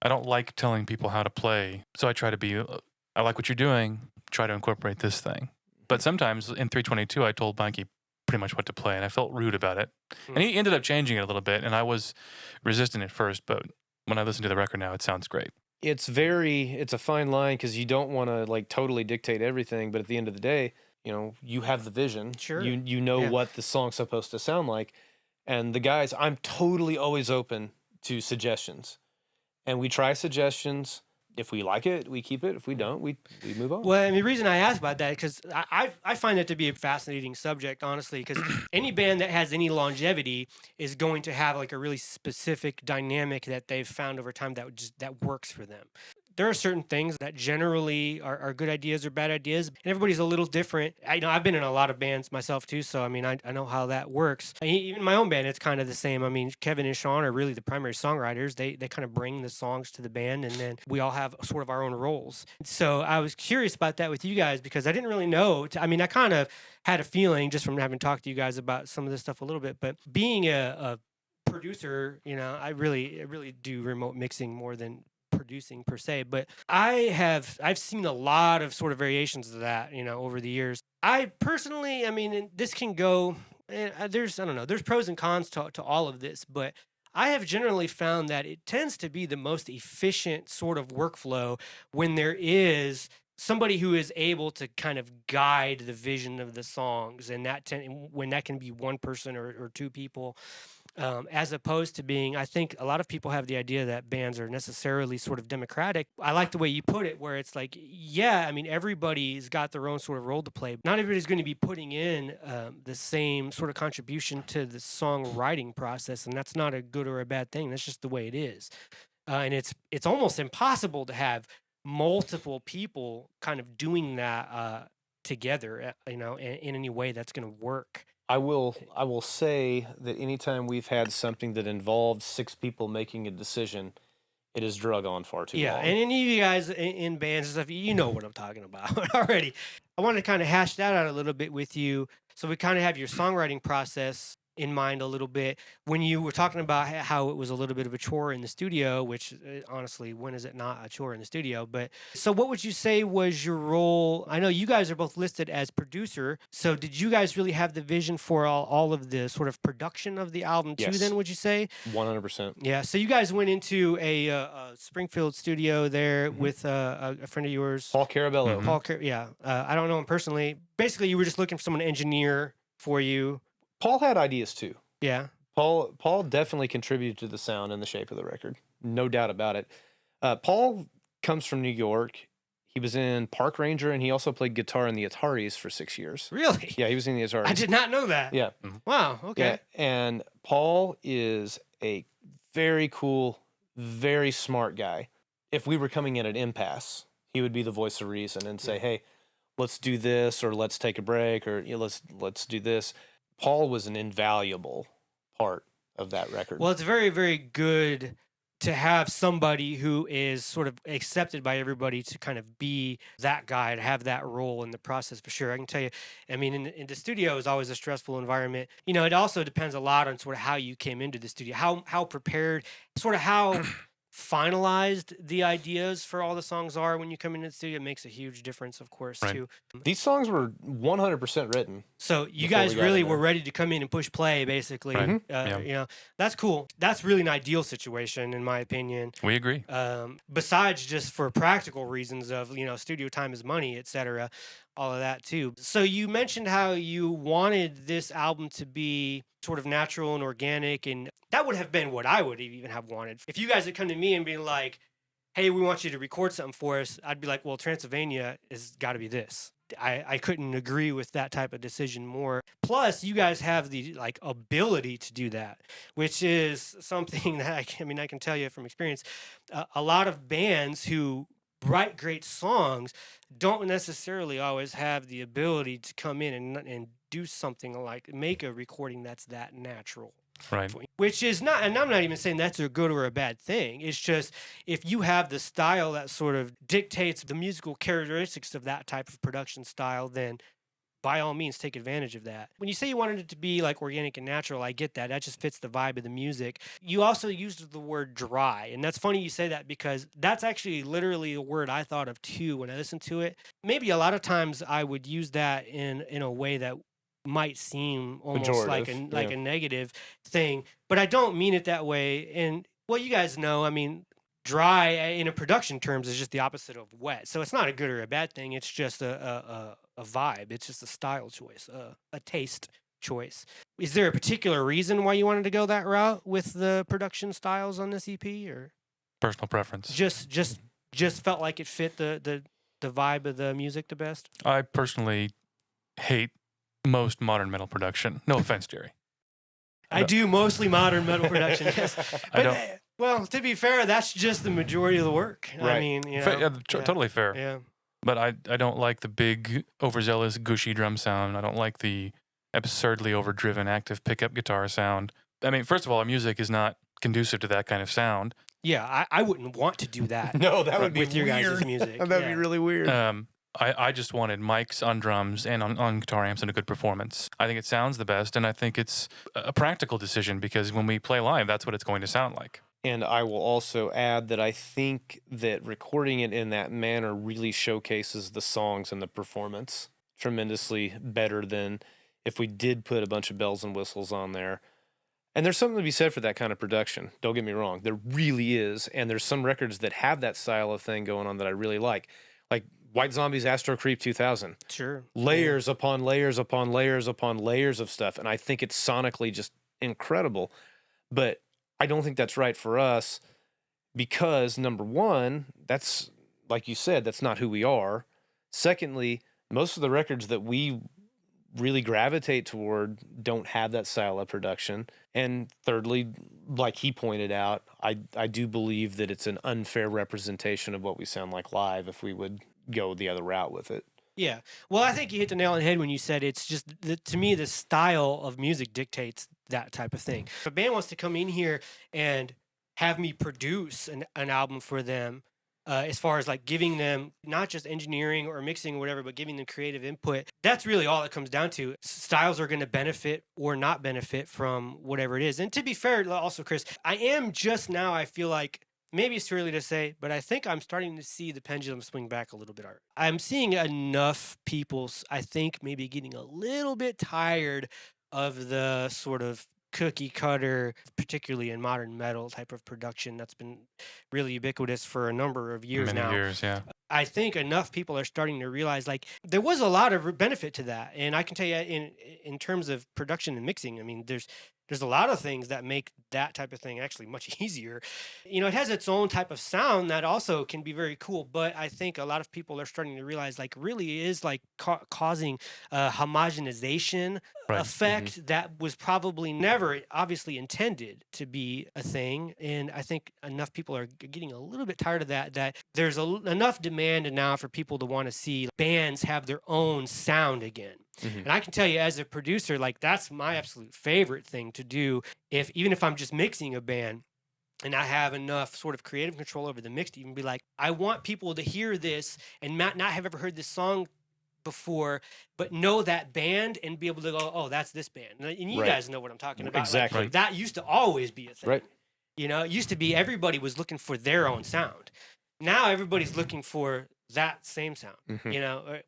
I don't like telling people how to play, so I try to be, I like what you're doing, try to incorporate this thing. But sometimes in 322, I told Mikey, pretty much what to play, and I felt rude about it. Hmm. And he ended up changing it a little bit, and I was resistant at first, but when I listen to the record now, it sounds great. It's a fine line because you don't want to like totally dictate everything, but at the end of the day, you have the vision. Sure. You know Yeah. what the song's supposed to sound like. And the guys, I'm totally always open to suggestions. And we try suggestions. If we like it, we keep it. If we don't, we move on. Well, and the reason I asked about that because I find that to be a fascinating subject, honestly, because any band that has any longevity is going to have like a really specific dynamic that they've found over time that works for them. There are certain things that generally are good ideas or bad ideas, and everybody's a little different. I've been in a lot of bands myself too, so I mean, I know how that works. Even my own band, it's kind of the same. I mean, Kevin and Sean are really the primary songwriters. They kind of bring the songs to the band, and then we all have sort of our own roles. So I was curious about that with you guys because I didn't really know. I mean, I kind of had a feeling just from having talked to you guys about some of this stuff a little bit, but being a producer, I really do remote mixing more than producing per se, but I've seen a lot of sort of variations of that over the years. I personally, I mean, this can go there's I don't know, there's pros and cons to all of this, but I have generally found that it tends to be the most efficient sort of workflow when there is somebody who is able to kind of guide the vision of the songs, and when that can be one person or two people, as opposed to being, I think a lot of people have the idea that bands are necessarily sort of democratic. I like the way you put it, where it's like, yeah, I mean, everybody's got their own sort of role to play. Not everybody's going to be putting in the same sort of contribution to the songwriting process, and that's not a good or a bad thing. That's just the way it is. And it's almost impossible to have multiple people kind of doing that together, in any way that's going to work. I will say that anytime we've had something that involved 6 people making a decision, it has drug on far too Yeah, long. and any of you guys in bands and stuff, you know what I'm talking about already. I want to kind of hash that out a little bit with you. So we kind of have your songwriting process in mind a little bit. When you were talking about how it was a little bit of a chore in the studio, which honestly, when is it not a chore in the studio? But so what would you say was your role? I know you guys are both listed as producer. So did you guys really have the vision for all of the sort of production of the album too, Yes. then, would you say? 100%. Yeah. So you guys went into a Springfield studio there with a friend of yours, Paul Carabello. Mhm. Paul. Yeah. I don't know him personally. Basically, you were just looking for someone to engineer for you. Paul had ideas too. Yeah. Paul definitely contributed to the sound and the shape of the record. No doubt about it. Paul comes from New York. He was in Park Ranger, and he also played guitar in the Ataris for 6 years. Really? Yeah, he was in the Ataris. I did not know that. Yeah. Wow. Okay. Yeah, and Paul is a very cool, very smart guy. If we were coming in at impasse, he would be the voice of reason and say, "Hey, let's do this, or let's take a break, or let's do this." Paul was an invaluable part of that record. Well, it's very, very good to have somebody who is sort of accepted by everybody to kind of be that guy, to have that role in the process for sure. I can tell you, I mean, in the studio is always a stressful environment. It also depends a lot on sort of how you came into the studio, how prepared, sort of how finalized the ideas for all the songs are when you come into the studio. It makes a huge difference, of course, Right. too. These songs were 100% written. So you Before guys we got really in were there. ready to come in and push play, basically. Right. Yeah. That's cool. That's really an ideal situation, in my opinion. We agree. Besides just for practical reasons of studio time is money, etc., all of that too. So you mentioned how you wanted this album to be sort of natural and organic, and that would have been what I would even have wanted. If you guys had come to me and been like, "Hey, we want you to record something for us," I'd be like, "Well, Transylvania has got to be this." I couldn't agree with that type of decision more. Plus, you guys have the ability to do that, which is something that I can tell you from experience. A lot of bands who write great songs don't necessarily always have the ability to come in and do something like make a recording that's that natural. Right. Which is not, and I'm not even saying that's a good or a bad thing. It's just if you have the style that sort of dictates the musical characteristics of that type of production style, then by all means take advantage of that. When you say you wanted it to be like organic and natural, I get that. That just fits the vibe of the music. You also used the word dry, and that's funny you say that because that's actually literally a word I thought of too when I listened to it. Maybe a lot of times I would use that in a way that might seem almost like Pejorative, a negative thing, but I don't mean it that way. And well, you guys know, I mean, dry in a production terms is just the opposite of wet. So it's not a good or a bad thing. It's just a vibe. It's just a style choice, a taste choice. Is there a particular reason why you wanted to go that route with the production styles on this EP, or Personal preference. just felt like it fit the vibe of the music the best? I personally hate most modern metal production. No offense, Jerry. I do mostly modern metal production. Yes. I But, don't- well, to be fair, that's just the majority of the work. I Right. mean, you know, Yeah, totally fair. yeah. But I don't like the big, overzealous, gushy drum sound. I don't like the absurdly overdriven active pickup guitar sound. I mean, first of all, our music is not conducive to that kind of sound. Yeah, I wouldn't want to do that. No, that would be with your guys' weird. music. That'd yeah. be really weird. I just wanted mics on drums and on guitar amps and a good performance. I think it sounds the best, and I think it's a practical decision because when we play live, that's what it's going to sound like. And I will also add that I think that recording it in that manner really showcases the songs and the performance tremendously better than if we did put a bunch of bells and whistles on there. And there's something to be said for that kind of production. Don't get me wrong. There really is. And there's some records that have that style of thing going on that I really like. Like White Zombie's Astro Creep 2000. Sure. Layers upon layers upon layers upon layers of stuff. And I think it's sonically just incredible. But I don't think that's right for us because, number one, that's, like you said, that's not who we are. Secondly, most of the records that we really gravitate toward don't have that style of production. And thirdly, like he pointed out, I do believe that it's an unfair representation of what we sound like live if we would go the other route with it. Yeah. Well, I think you hit the nail on the head when you said it's just, to me, the style of music dictates that type of thing. If a band wants to come in here and have me produce an album for them, as far as like giving them not just engineering or mixing or whatever, but giving them creative input, that's really all it comes down to. Styles are going to benefit or not benefit from whatever it is. And to be fair, also, Chris, I am just now, I feel like, maybe it's too early to say, but I think I'm starting to see the pendulum swing back a little bit. I'm seeing enough people, I think, maybe getting a little bit tired of the sort of cookie cutter, particularly in modern metal type of production that's been really ubiquitous for a number of years Many now. years, yeah. I think enough people are starting to realize like there was a lot of benefit to that. And I can tell you in terms of production and mixing, I mean, there's a lot of things that make that type of thing actually much easier. You know, it has its own type of sound that also can be very cool, but I think a lot of people are starting to realize like really is like causing a homogenization Right. effect that was probably never obviously intended to be a thing. And I think enough people are getting a little bit tired of that there's enough demand now for people to want to see bands have their own sound again. And I can tell you as a producer, like that's my absolute favorite thing to do. Even if I'm just mixing a band and I have enough sort of creative control over the mix to even be like, I want people to hear this and not have ever heard this song before, but know that band and be able to go, oh, that's this band. And you Right. guys know what I'm talking about. Exactly. Like, that used to always be a thing. Right. You know, it used to be everybody was looking for their own sound. Now everybody's looking for that same sound. You know,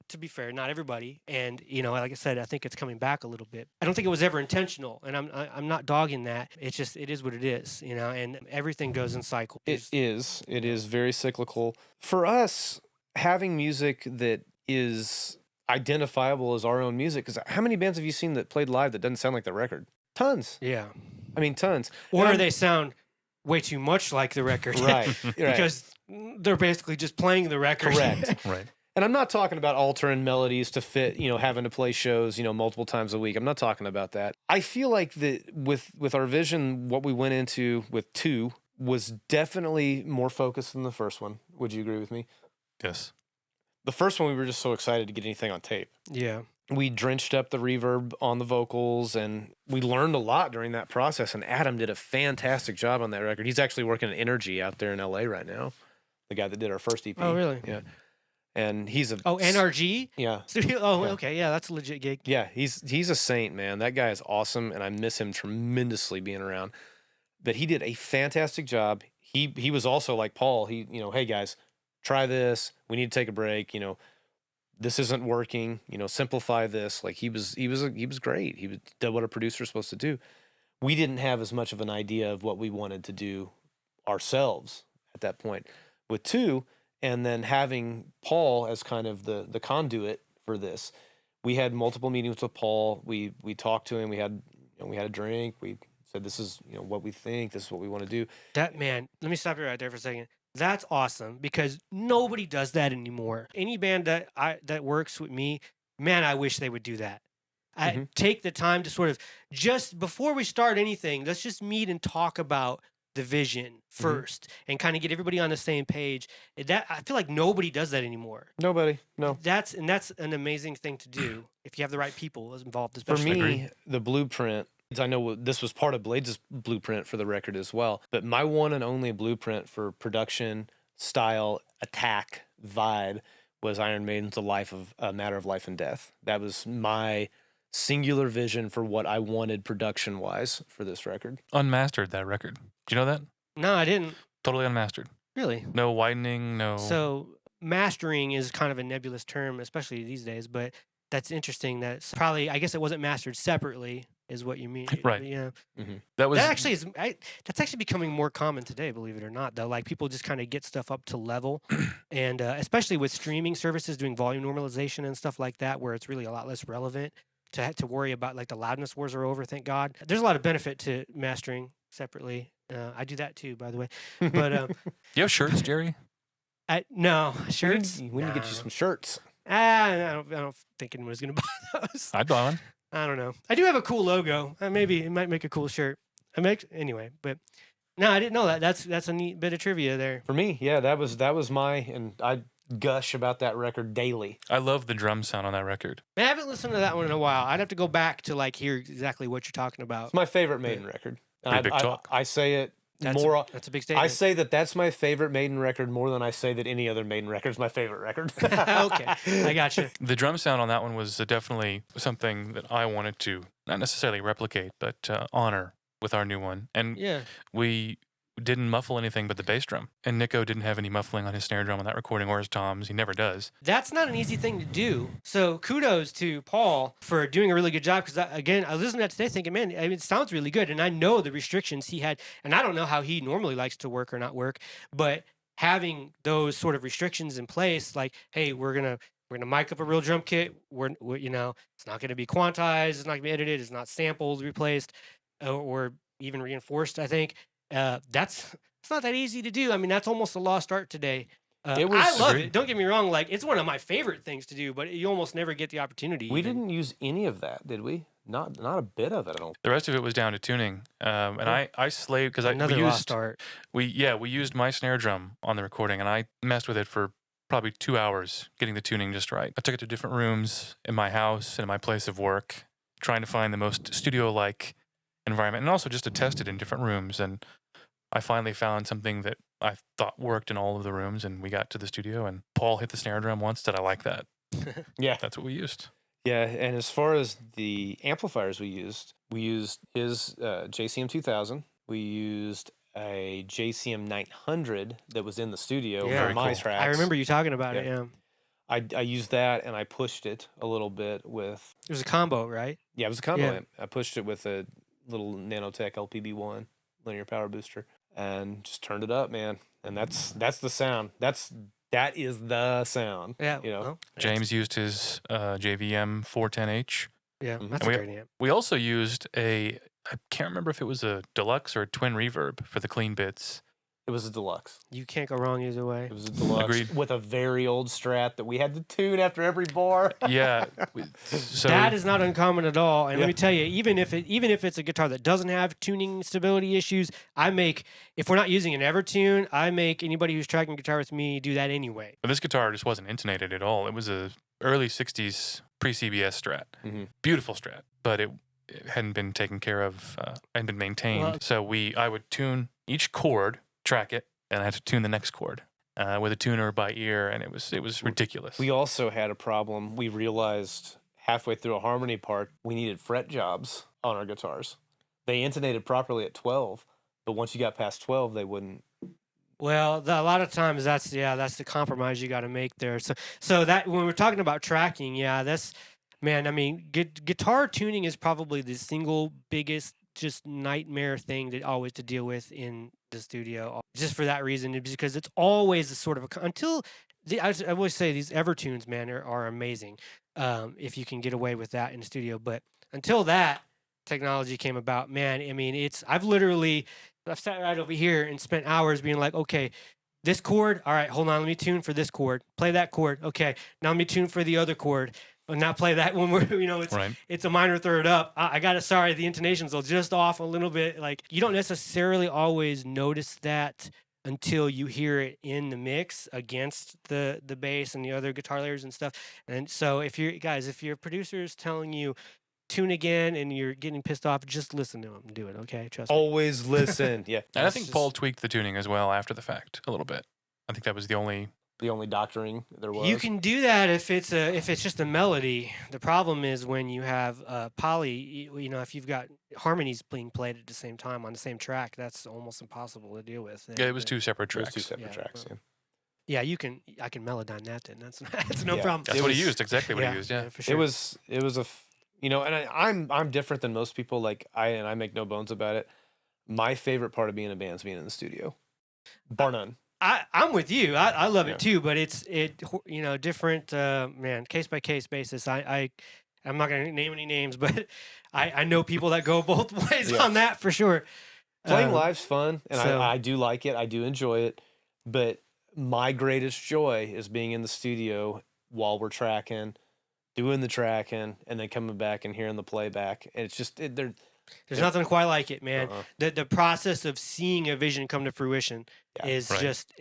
to be fair, not everybody. And, you know, like I said, I think it's coming back a little bit. I don't think it was ever intentional, and I'm not dogging that. It's just, it is what it is, you know, and everything goes in cycles. It is very cyclical. For us, having music that is identifiable as our own music, because how many bands have you seen that played live that doesn't sound like the record? Tons. Yeah. I mean, tons. Or they sound way too much like the record. Right. Because they're basically just playing the record. Correct. Right. And I'm not talking about altering melodies to fit, you know, having to play shows, you know, multiple times a week. I'm not talking about that. I feel like that with our vision, what we went into with 2 was definitely more focused than the first one. Would you agree with me? Yes. The first one, we were just so excited to get anything on tape. Yeah. We drenched up the reverb on the vocals, and we learned a lot during that process. And Adam did a fantastic job on that record. He's actually working at Energy out there in LA right now. The guy that did our first EP. Oh, really? Yeah. And he's a NRG? Yeah. Oh, Yeah. okay. Yeah, that's a legit gig. Yeah, he's a saint, man. That guy is awesome, and I miss him tremendously being around. But he did a fantastic job. He was also like Paul. He, you know, hey guys, try this. We need to take a break. You know, this isn't working, simplify this. Like he was great. He did what a producer's supposed to do. We didn't have as much of an idea of what we wanted to do ourselves at that point with 2, and then having Paul as kind of the conduit for this. We had multiple meetings with Paul. We talked to him. We had a drink. We said, this is what we think. This is what we want to do. That, man, let me stop you right there for a second. That's awesome because nobody does that anymore. Any band that works with me, man, I wish they would do that. I take the time to sort of, just before we start anything, let's just meet and talk about the vision first and kind of get everybody on the same page. That, I feel like nobody does that anymore. Nobody, no. That's an amazing thing to do if you have the right people involved, For especially. me, the blueprint, I know this was part of Blades' blueprint for the record as well, but my one and only blueprint for production, style, attack, vibe was Iron Maiden's A Matter of Life and Death. That was my singular vision for what I wanted production-wise for this record. Unmastered, that record. Do you know that? No, I didn't. Totally unmastered. Really? No widening, no... So mastering is kind of a nebulous term, especially these days, but that's interesting. That's probably, I guess it wasn't mastered separately is what you mean. Right. Yeah. That actually is, that's actually becoming more common today, believe it or not, though. Like people just kind of get stuff up to level, and especially with streaming services doing volume normalization and stuff like that, where it's really a lot less relevant to worry about, like the loudness wars are over, thank God. There's a lot of benefit to mastering separately. I do that too, by the way. But you have shirts, Jerry? no shirts. We need to get you some shirts. I don't think anyone's gonna buy those. I'd buy one. I don't know. I do have a cool logo. Maybe it might make a cool shirt. Anyway, but no, I didn't know that. That's a neat bit of trivia there. For me, yeah, that was my, and I gush about that record daily. I love the drum sound on that record. I haven't listened to that one in a while. I'd have to go back to like hear exactly what you're talking about. It's my favorite Maiden record. Pretty big talk. I say it That's more. That's a big statement. I say that's my favorite Maiden record more than I say that any other Maiden record is my favorite record. Okay, I got you. The drum sound on that one was definitely something that I wanted to not necessarily replicate, but honor with our new one. And Yeah. we didn't muffle anything but the bass drum. And Nico didn't have any muffling on his snare drum on that recording or his toms. He never does. That's not an easy thing to do. So kudos to Paul for doing a really good job. Because again, I listened to that today thinking, man, I mean, it sounds really good. And I know the restrictions he had. And I don't know how he normally likes to work or not work. But having those sort of restrictions in place, like, hey, we're gonna mic up a real drum kit. We're it's not gonna be quantized. It's not gonna be edited. It's not sampled, replaced, or even reinforced. I think it's not that easy to do. I mean, that's almost a lost art today. I love it. Don't get me wrong. Like, it's one of my favorite things to do, but you almost never get the opportunity. We didn't use any of that, did we? Not a bit of it. I don't. The rest of it was down to tuning. And I slaved because Another lost art. We used my snare drum on the recording, and I messed with it for probably 2 hours getting the tuning just right. I took it to different rooms in my house and in my place of work, trying to find the most studio-like environment, and also just to test it in different rooms. And I finally found something that I thought worked in all of the rooms, and we got to the studio, and Paul hit the snare drum once. Did I like that? Yeah. That's what we used. Yeah, and as far as the amplifiers we used his JCM 2000. We used a JCM 900 that was in the studio for my tracks. I remember you talking about it, yeah. I used that, and I pushed it a little bit with... It was a combo, right? Yeah, it was a combo amp. I pushed it with a little Nanotech LPB1 linear power booster and just turned it up, man. And that's the sound. That is the sound. Yeah. Well, James used his JVM 410H. Yeah, that's a great amp. We also used I can't remember if it was a deluxe or a twin reverb for the clean bits. It was a deluxe. You can't go wrong either way. It was a deluxe. Agreed. With a very old Strat that we had to tune after every bar. Yeah. So that is not uncommon at all. And let me tell you, even if it's a guitar that doesn't have tuning stability issues, if we're not using an Evertune, I make anybody who's tracking guitar with me do that anyway. But this guitar just wasn't intonated at all. It was a early 60s pre-CBS Strat. Mm-hmm. Beautiful Strat, but it hadn't been taken care of, hadn't been maintained. Well, so I would tune each chord, track it, and I had to tune the next chord with a tuner by ear, and it was ridiculous. We also had a problem. We realized halfway through a harmony part, we needed fret jobs on our guitars. They intonated properly at 12, but once you got past 12, they wouldn't Well, a lot of times that's the compromise you got to make there. So that when we're talking about tracking, that's man. I mean, guitar tuning is probably the single biggest just nightmare thing that always to deal with in the studio. Just for that reason, because it's always a sort of until I always say these Evertunes, man, are amazing. If you can get away with that in the studio, but until that technology came about, man, I mean, I've sat right over here and spent hours being like, okay, this chord, all right, hold on, let me tune for this chord. Play that chord. Okay, now let me tune for the other chord. And now play that when we're, Right. it's a minor third up. I got to, sorry, the intonations are just off a little bit. Like, you don't necessarily always notice that until you hear it in the mix against the bass and the other guitar layers and stuff. And so if your producer is telling you, tune again, and you're getting pissed off, just listen to him do it, okay? Trust me. Always listen. Yeah. And I think Paul tweaked the tuning as well after the fact a little bit. I think that was the only doctoring there was. You can do that if it's just a melody. The problem is when you have poly, if you've got harmonies being played at the same time on the same track, that's almost impossible to deal with. Yeah, it was two separate It was tracks. two separate tracks. well, Yeah. Yeah, I can melodyne that then. That's no Yeah. problem. That's It what he was- used. Exactly what he used. Yeah. for sure. It was and I'm different than most people. Like I make no bones about it. My favorite part of being in a band is being in the studio, bar none. I'm with you. I love Yeah. it too, but it's different man, case by case basis. I'm not gonna name any names, but I know people that go both ways Yeah. on that for sure. Playing Um, live's fun, and so- I do like it. I do enjoy it, but my greatest joy is being in the studio while we're tracking, doing the tracking, and then coming back and hearing the playback. And it's just they're There's nothing quite like it, man. Uh-uh. The process of seeing a vision come to fruition Yeah, is right. just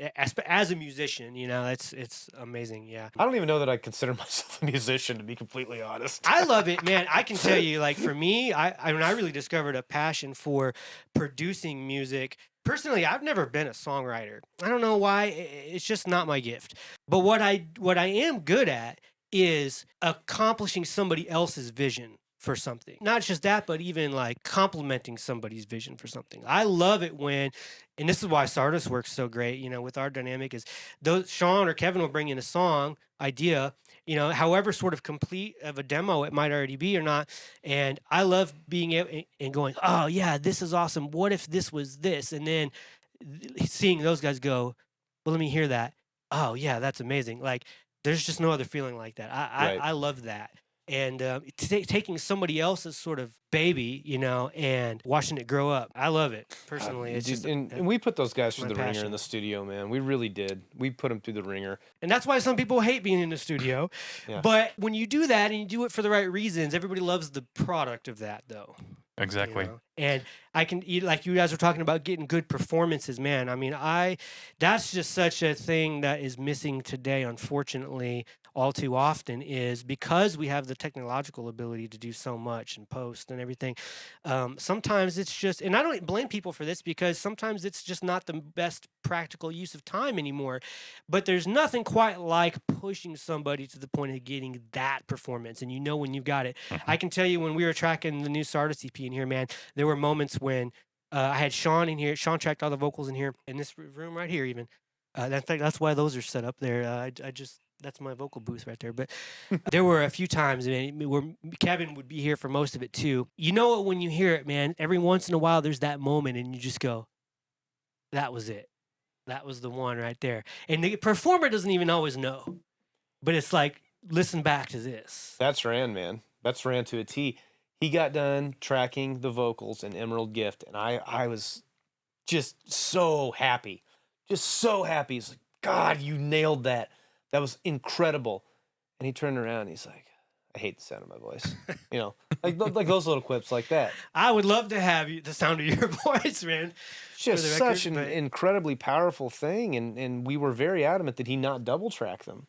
as a musician, it's amazing. Yeah. I don't even know that I consider myself a musician, to be completely honest. I love it, man. I can tell you, like for me, I really discovered a passion for producing music. Personally, I've never been a songwriter. I don't know why. It's just not my gift. But what I am good at is accomplishing somebody else's vision for something. Not just that, but even like complementing somebody's vision for something. I love it when, and this is why Stardust works so great, with our dynamic is those Sean or Kevin will bring in a song idea, however sort of complete of a demo it might already be or not. And I love being able and going, oh yeah, this is awesome. What if this was this? And then seeing those guys go, well, let me hear that. Oh yeah, that's amazing. Like there's just no other feeling like that. Right. I love that. And taking somebody else's sort of baby, and watching it grow up. I love it personally. It's Dude, just, and we put those guys my through the ringer in passion. the studio, man. We really did. We put them through the ringer. and that's why some people hate being in the studio. Yeah. But when you do that and you do it for the right reasons, everybody loves the product of that, though. Exactly. And I can like you guys were talking about getting good performances, man. I mean, that's just such a thing that is missing today, unfortunately, all too often, is because we have the technological ability to do so much and post and everything. Sometimes it's just, and I don't blame people for this, because sometimes it's just not the best practical use of time anymore. But there's nothing quite like pushing somebody to the point of getting that performance, and when you've got it. I can tell you, when we were tracking the new Stardust EP in here, man, there were moments when I had Sean in here. Sean tracked all the vocals in here, in this room right here, even. In fact, that's why those are set up there. That's my vocal booth right there. But there were a few times, man, where Kevin would be here for most of it too. You know it when you hear it, man. Every once in a while, there's that moment, and you just go, "That was it. That was the one right there." And the performer doesn't even always know, but it's like, listen back to this. That's Rand, man. That's Rand to a T. He got done tracking the vocals in Emerald Gift, and I was just so happy. Just so happy. He's like, God, you nailed that. That was incredible. And he turned around and he's like, I hate the sound of my voice. Like those little quips like that. I would love to have the sound of your voice, man. It's just the such record, an but- incredibly powerful thing, and we were very adamant that he not double track them.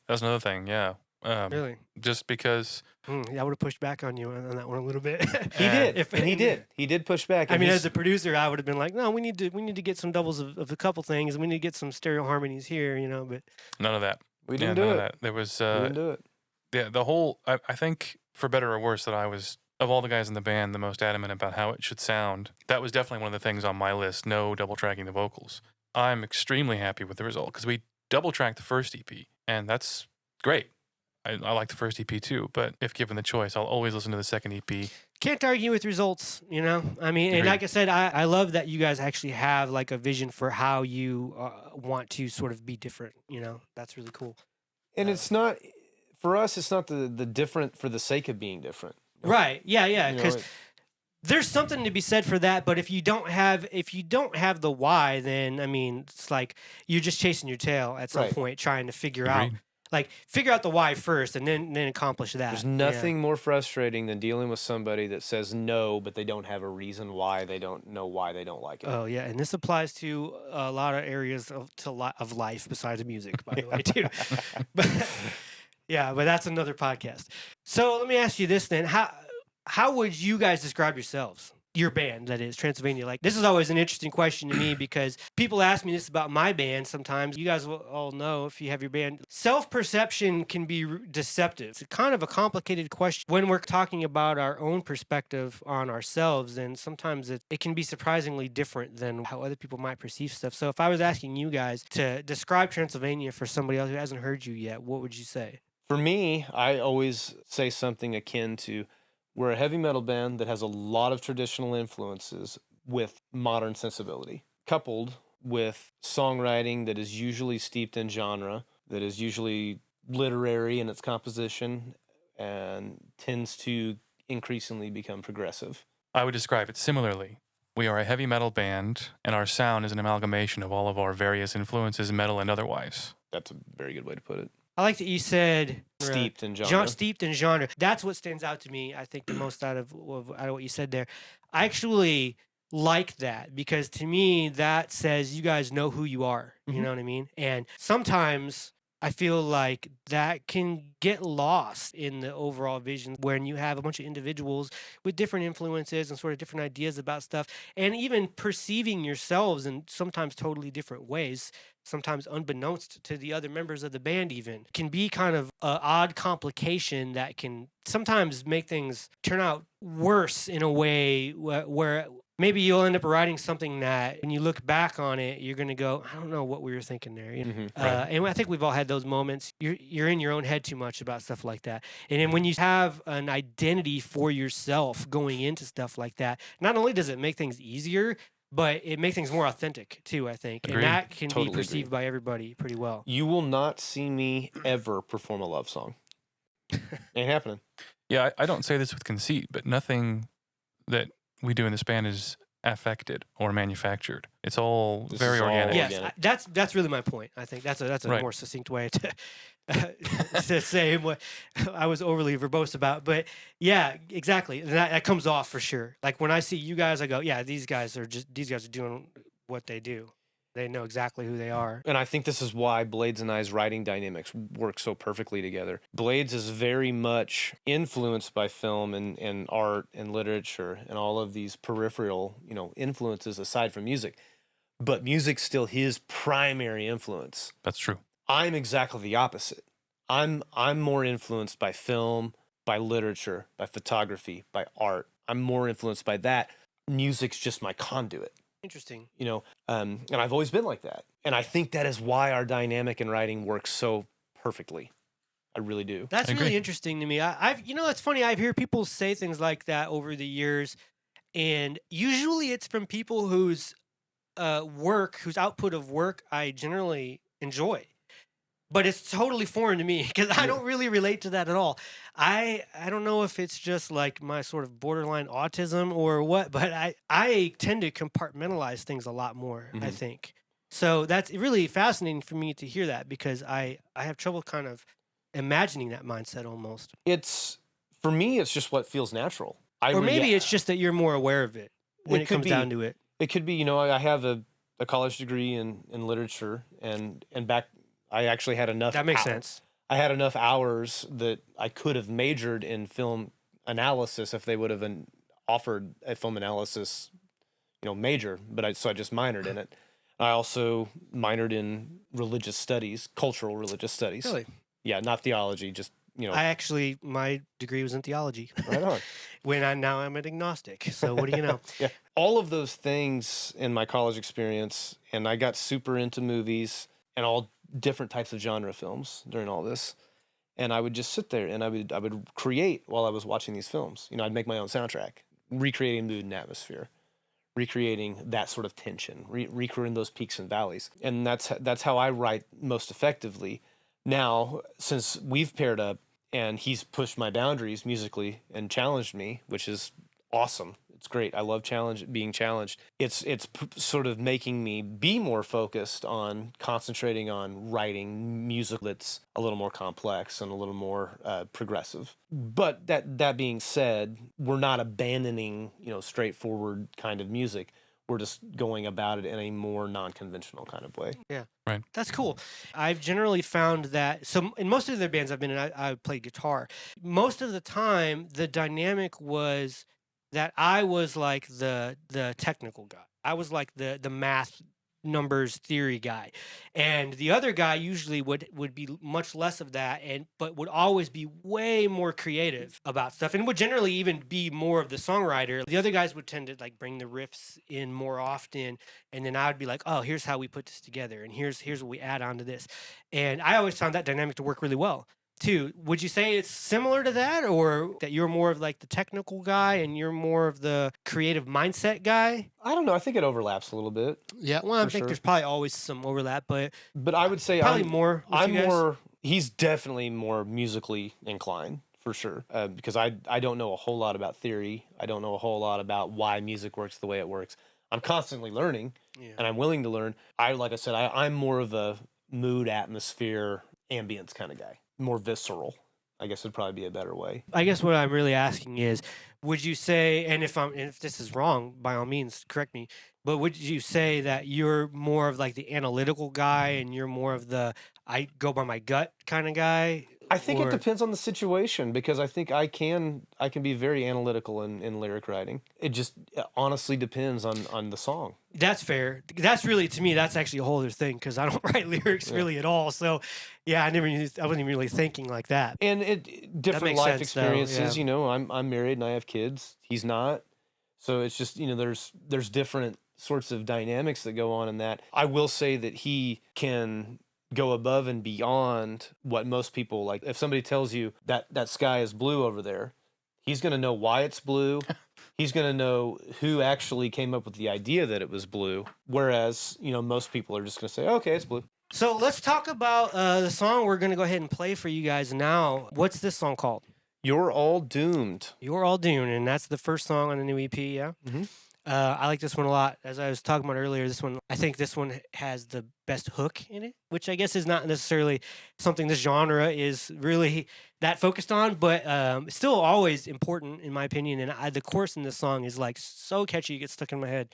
That's another thing. Yeah. Really? Just because I would have pushed back on you on that one a little bit. He did. If- And he did. He did push back. I and mean, he's- as a producer, I would have been like, no, we need to get some doubles of a couple things, and we need to get some stereo harmonies here, But none of that. we Yeah, didn't none do of it. that. There was We didn't do it. yeah, the whole I think for better or worse that I was, of all the guys in the band, the most adamant about how it should sound. That was definitely one of the things on my list. No double tracking the vocals. I'm extremely happy with the result because we double tracked the first EP, and that's great. I like the first EP too, but if given the choice, I'll always listen to the second EP. Can't argue with results, you know? I mean, and Agreed. like I said, I love that you guys actually have like a vision for how you want to sort of be different, you know? That's really cool. And it's not, for us, it's not the different for the sake of being different. Right. Yeah, yeah. You know, Because there's something to be said for that, but if you don't have the why, then I mean, it's like you're just chasing your tail at some Right. point, trying to figure out Agreed. the why first, and then accomplish that. There's nothing more frustrating than dealing with somebody that says no, but they don't have a reason why they don't know why they don't like it. Oh yeah, and this applies to a lot of areas of life besides music, by the way, too. But yeah, but that's another podcast. So let me ask you this then: how would you guys describe yourselves? Your band, that is, Transylvania. Like, this is always an interesting question to me because people ask me this about my band sometimes. You guys will all know if you have your band. Self-perception can be deceptive. It's kind of a complicated question when we're talking about our own perspective on ourselves, and sometimes it can be surprisingly different than how other people might perceive stuff. So if I was asking you guys to describe Transylvania for somebody else who hasn't heard you yet, what would you say? For me, I always say something akin to, we're a heavy metal band that has a lot of traditional influences with modern sensibility, coupled with songwriting that is usually steeped in genre, that is usually literary in its composition, and tends to increasingly become progressive. I would describe it similarly. We are a heavy metal band, and our sound is an amalgamation of all of our various influences, metal and otherwise. That's a very good way to put it. I like that you said Steeped in genre. Steeped in genre. That's what stands out to me, I think, the most out of what you said there. I actually like that because to me, that says you guys know who you are. You Mhm. know what I mean? And sometimes I feel like that can get lost in the overall vision when you have a bunch of individuals with different influences and sort of different ideas about stuff, and even perceiving yourselves in sometimes totally different ways, sometimes unbeknownst to the other members of the band even, can be kind of an odd complication that can sometimes make things turn out worse in a way where maybe you'll end up writing something that when you look back on it, you're going to go, I don't know what we were thinking there. You know? Mhm. Right. And I think we've all had those moments. You're in your own head too much about stuff like that. And then when you have an identity for yourself going into stuff like that, not only does it make things easier, but it makes things more authentic too, I think. Agreed. And that can Totally be perceived by everybody pretty well. You will not see me ever perform a love song. Ain't happening. Yeah, I don't say this with conceit, but nothing that we do in this band is affected or manufactured. It's all This very is all organic. Yes, organic. that's really my point. I think that's a Right. more succinct way to to say what I was overly verbose about. But yeah, exactly. And that comes off for sure. Like when I see you guys, I go, yeah, these guys are doing what they do. They know exactly who they are. And I think this is why Blades and I's writing dynamics work so perfectly together. Blades is very much influenced by film and art and literature and all of these peripheral, influences aside from music. But music's still his primary influence. That's true. I'm exactly the opposite. I'm more influenced by film, by literature, by photography, by art. I'm more influenced by that. Music's just my conduit. Interesting. And I've always been like that. And I think that is why our dynamic in writing works so perfectly. I really do. That's I really agree. interesting to me. I've it's funny. I've heard people say things like that over the years, and usually it's from people whose whose output of work I generally enjoy. But it's totally foreign to me because I don't really relate to that at all. I don't know if it's just like my sort of borderline autism or what, but I tend to compartmentalize things a lot more, I Mhm. think. So that's really fascinating for me to hear that because I have trouble kind of imagining that mindset almost. For me, it's just what feels natural. Or maybe it's just that you're more aware of it when It it could comes be. down to it. It could be, I have a college degree in literature and back I actually had enough. That makes sense. I had enough hours that I could have majored in film analysis if they would have offered a film analysis, major. But so I just minored in it. I also minored in religious studies, cultural religious studies. Really? Yeah, not theology. Just I actually, my degree was in theology. right on. Now I'm an agnostic. So what do you know? Yeah. All of those things in my college experience, and I got super into movies and all different types of genre films during all this. And I would just sit there and I would create while I was watching these films. You know, I'd make my own soundtrack, recreating mood and atmosphere, recreating that sort of tension, recreating those peaks and valleys. And that's how I write most effectively. Now, since we've paired up and he's pushed my boundaries musically and challenged me, which is awesome. It's great. I love being challenged. It's sort of making me be more focused on concentrating on writing music that's a little more complex and a little more progressive. But that being said, we're not abandoning, straightforward kind of music. We're just going about it in a more non-conventional kind of way. Yeah. Right. That's cool. I've generally found that, so in most of the bands I've been in, I played guitar. Most of the time, the dynamic was that I was like the technical guy. I was like the math numbers theory guy. And the other guy usually would be much less of that, but would always be way more creative about stuff and would generally even be more of the songwriter. The other guys would tend to like bring the riffs in more often, and then I would be like, oh, here's how we put this together, and here's what we add on to this. And I always found that dynamic to work really well too. Would you say it's similar to that, or that you're more of like the technical guy and you're more of the creative mindset guy? I don't know. I think it overlaps a little bit. Yeah, well, I For think sure. there's probably always some overlap, but I would say probably more with I'm you guys. more. He's definitely more musically inclined for sure. Because I don't know a whole lot about theory. I don't know a whole lot about why music works the way it works. I'm constantly learning, and I'm willing to learn. Like I said, I'm more of a mood, atmosphere, ambience kind of guy. More visceral, I guess would probably be a better way. I guess what I'm really asking is, would you say, and if this is wrong, by all means, correct me, but would you say that you're more of like the analytical guy and you're more of the I go by my gut kind of guy? I think it depends on the situation, because I think I can be very analytical in lyric writing. It just honestly depends on the song. That's fair. That's really, to me, that's actually a whole other thing, because I don't write lyrics really at all. So, yeah, I wasn't even really thinking like that. And different makes life sense, though, experiences. yeah. I'm married and I have kids. He's not. So it's just there's different sorts of dynamics that go on in that. I will say that he can go above and beyond what most people like. If somebody tells you that sky is blue over there, he's going to know why it's blue. He's going to know who actually came up with the idea that it was blue. Whereas, most people are just going to say, okay, it's blue. So let's talk about the song we're going to go ahead and play for you guys now. What's this song called? You're All Doomed. You're All Doomed, and that's the first song on the new EP, yeah? Mm-hmm. I like this one a lot. As I was talking about earlier, I think this one has the best hook in it, which I guess is not necessarily something this genre is really that focused on, but it's still always important in my opinion. And the chorus in this song is like so catchy, it gets stuck in my head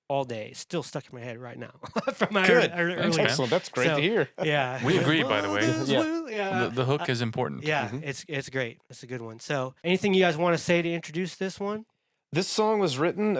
all day. It's still stuck in my head right now from my earlier. Excellent. That's great to hear. Yeah, We agree, by the way. Yeah. The hook is important. Yeah, it's great. It's a good one. So, anything you guys want to say to introduce this one? This song was written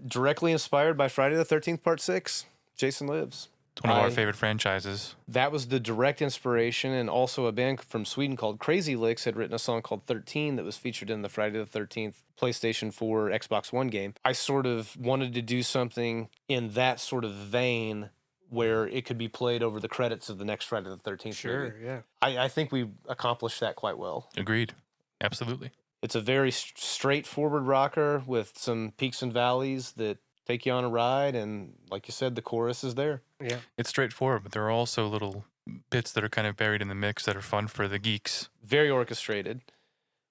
directly inspired by Friday the 13th Part 6, Jason Lives. It's one of our favorite franchises. That was the direct inspiration, and also a band from Sweden called Crazy Licks had written a song called 13 that was featured in the Friday the 13th PlayStation 4 Xbox One game. I sort of wanted to do something in that sort of vein where it could be played over the credits of the next Friday the 13th movie. Sure, yeah. I think we accomplished that quite well. Agreed. Absolutely. It's a very straightforward rocker with some peaks and valleys that take you on a ride, and like you said, the chorus is there. Yeah. It's straightforward, but there are also little bits that are kind of buried in the mix that are fun for the geeks. Very orchestrated.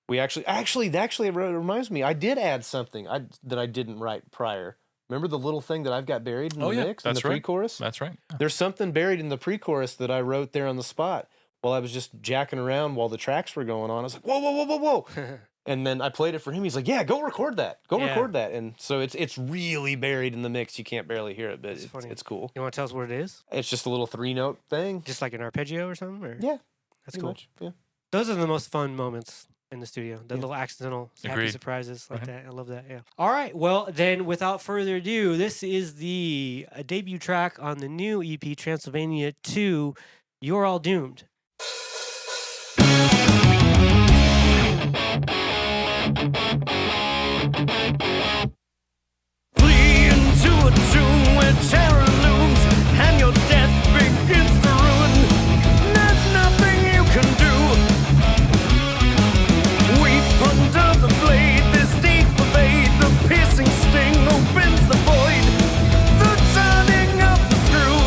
We actually, it reminds me, I did add something that I didn't write prior. Remember the little thing that I've got buried in the mix, in the pre-chorus? That's right. Yeah. There's something buried in the pre-chorus that I wrote there on the spot while I was just jacking around while the tracks were going on. I was like, whoa, whoa, whoa, whoa, whoa. And then I played it for him. He's like, yeah, go record that. Record that. And so it's really buried in the mix. You can't barely hear it, but it's cool. You want to tell us what it is? It's just a little 3-note thing. Just like an arpeggio or something? Or? Yeah. That's cool. Much, yeah. Those are the most fun moments in the studio. The little accidental happy Agreed. surprises like that. I love that. Yeah. All right. Well, then without further ado, this is the debut track on the new EP, Transylvania II, You're All Doomed. Flee into a tomb where terror looms and your death begins to ruin. There's nothing you can do. Weep under the blade, this deep pervade. The piercing sting opens the void, the turning of the screw.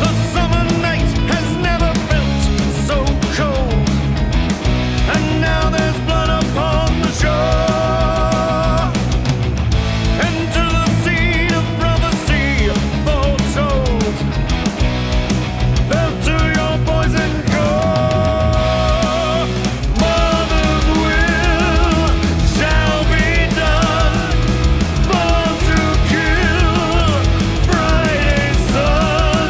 The summer night has never felt so cold, and now there's blood upon the shore. Into the seed of prophecy foretold, fell to your poison core. Mother's will shall be done, born to kill Friday's son.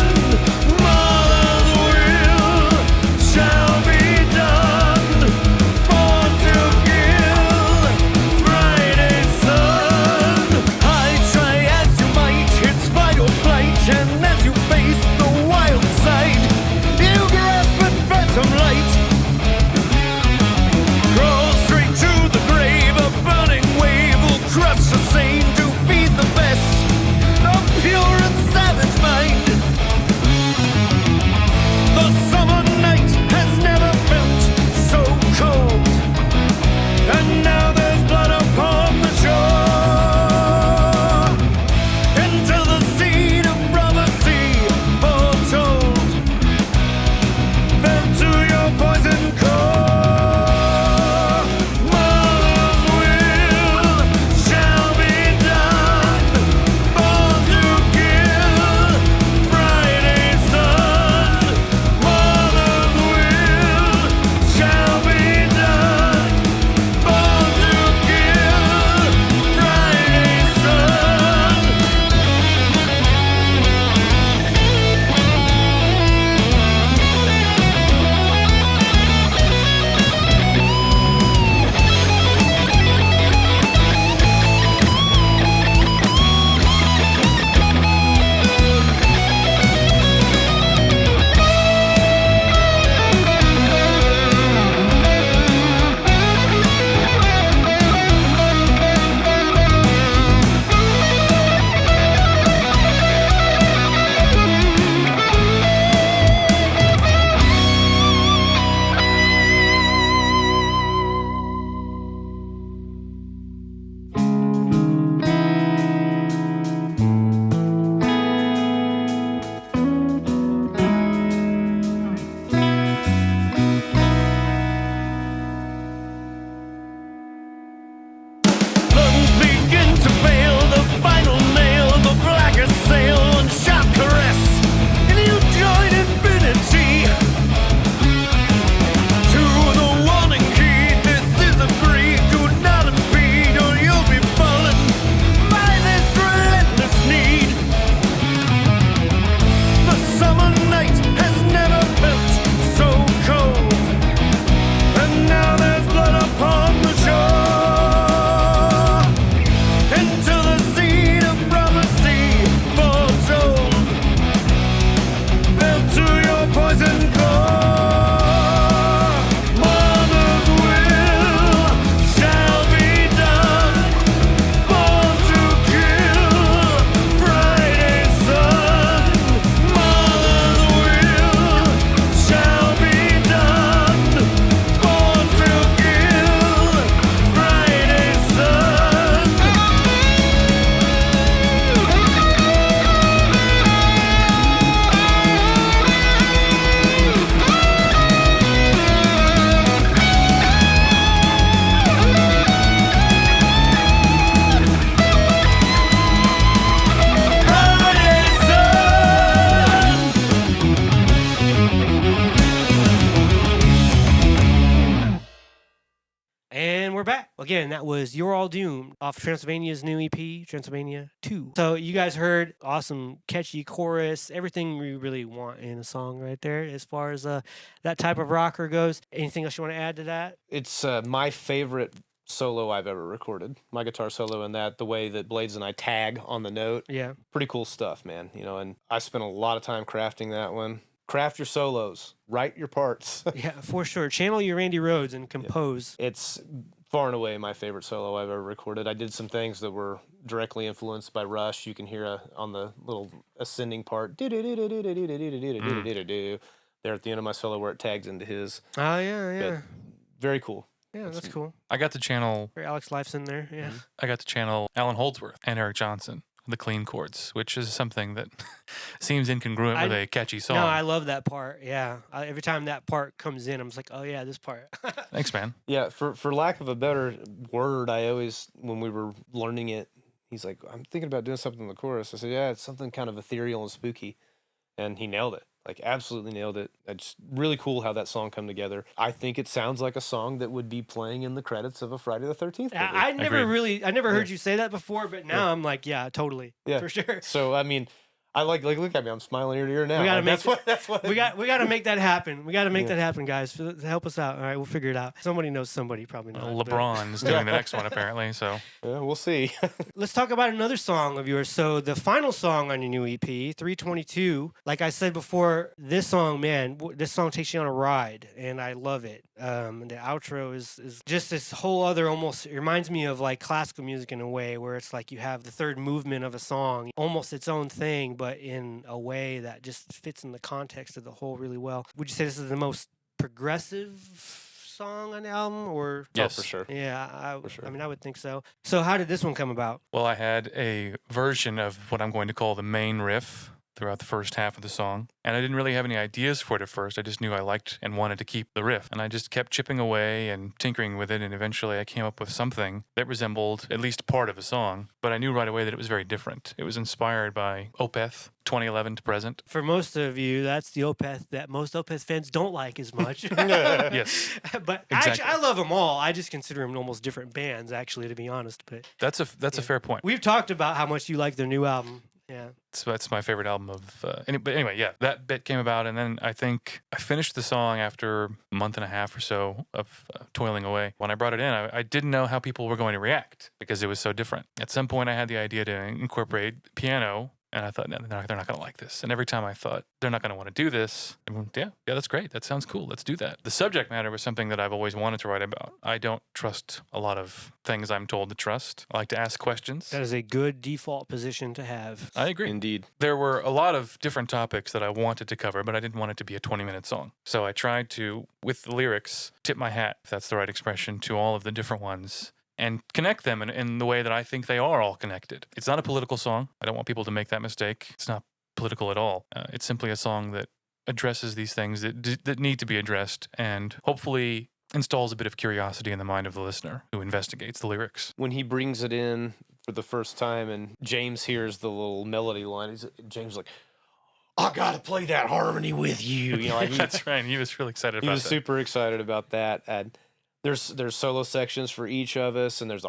Mother's will shall be done, born to kill Friday's son. I try as you might, it's vital flight, and as you face the wild side, you grasp at phantom light. Crawl straight to the grave, a burning wave will crush the sane to feed the best, a pure and savage mind. The summer night has never felt so cold, and now there's blood upon the shore. Into the seed of prophecy foretold, fell to your poison core. Mother's will shall be done, born to kill Friday's son. Mother's will shall be done, born to kill Friday's son. Lungs begin to fail, the final nail, the blackest sail, one sharp caress, and you join infinity. To the warning key, this is a creed, do not impede, or you'll be fallen by this relentless need. The summer night has never felt so cold, and now there's blood upon the shore. Into the seed of prophecy foretold, fell to your poison core. Mother's will shall be done, born to kill Friday's son. Mother's will shall be done, born to kill Friday's son. Friday's son. And we're back. Again, that was You're All Doomed off Transylvania's new EP, Transylvania II. So you guys heard awesome, catchy chorus, everything we really want in a song right there as far as that type of rocker goes. Anything else you want to add to that? It's my favorite solo I've ever recorded. My guitar solo in that, the way that Blades and I tag on the note. Yeah. Pretty cool stuff, man. You know, and I spent a lot of time crafting that one. Craft your solos, write your parts. Yeah, for sure. Channel your Randy Rhoads and compose. It's far and away my favorite solo I've ever recorded. I did some things that were directly influenced by Rush. You can hear on the little ascending part there at the end of my solo where it tags into his. Oh yeah, But very cool. yeah. That's cool. I got to channel Alex Life's in there. Yeah. I got to channel Alan Holdsworth and Eric Johnson, the clean chords, which is something that seems incongruent with a catchy song. No, I love that part. Yeah, every time that part comes in, I'm just like, oh yeah, this part. Thanks, man. Yeah, for lack of a better word, I always, when we were learning it, he's like, I'm thinking about doing something in the chorus. I said, yeah, it's something kind of ethereal and spooky. And he nailed it. Like, absolutely nailed it. It's really cool how that song come together. I think it sounds like a song that would be playing in the credits of a Friday the 13th movie. I never heard you say that before, but now I'm like, yeah, totally. Yeah. For sure. So, I mean, I like look at me. I'm smiling ear to ear now. We gotta Like, that's what we got to make that happen. We got to make that happen, guys. Help us out. All right, we'll figure it out. Somebody knows somebody, probably not. LeBron's doing the next one, apparently. So yeah, we'll see. Let's talk about another song of yours. So the final song on your new EP, 322. Like I said before, this song, man, this song takes you on a ride, and I love it. The outro is just this whole other almost. It reminds me of like classical music in a way, where it's like you have the third movement of a song, almost its own thing, but in a way that just fits in the context of the whole really well. Would you say this is the most progressive song on the album, or? yes, for sure. Yeah, For sure. I mean, I would think so. So how did this one come about? Well, I had a version of what I'm going to call the main riff throughout the first half of the song. And I didn't really have any ideas for it at first. I just knew I liked and wanted to keep the riff. And I just kept chipping away and tinkering with it. And eventually I came up with something that resembled at least part of a song. But I knew right away that it was very different. It was inspired by Opeth, 2011 to present. For most of you, that's the Opeth that most Opeth fans don't like as much. Yes. But Exactly. actually, I love them all. I just consider them almost different bands, actually, to be honest. But That's a fair point. we've talked about how much you like their new album. Yeah. So that's my favorite album of. But anyway, yeah, that bit came about, and then I think I finished the song after a month and a half or so of toiling away. When I brought it in, I didn't know how people were going to react because it was so different. At some point, I had the idea to incorporate piano. And I thought, no, they're not going to like this. And every time I thought, they're not going to want to do this, I went, yeah, that's great. That sounds cool. Let's do that. The subject matter was something that I've always wanted to write about. I don't trust a lot of things I'm told to trust. I like to ask questions. That is a good default position to have. I agree. Indeed. There were a lot of different topics that I wanted to cover, but I didn't want it to be a 20-minute song. So I tried to, with the lyrics, tip my hat, if that's the right expression, to all of the different ones and connect them in the way that I think they are all connected. It's not a political song. I don't want people to make that mistake. It's not political at all. It's simply a song that addresses these things that need to be addressed and hopefully installs a bit of curiosity in the mind of the listener who investigates the lyrics. When he brings it in for the first time and James hears the little melody line, James is like, I gotta play that harmony with you. You know, like That's right. He was really excited he about was that. super excited about that. And there's solo sections for each of us, and there's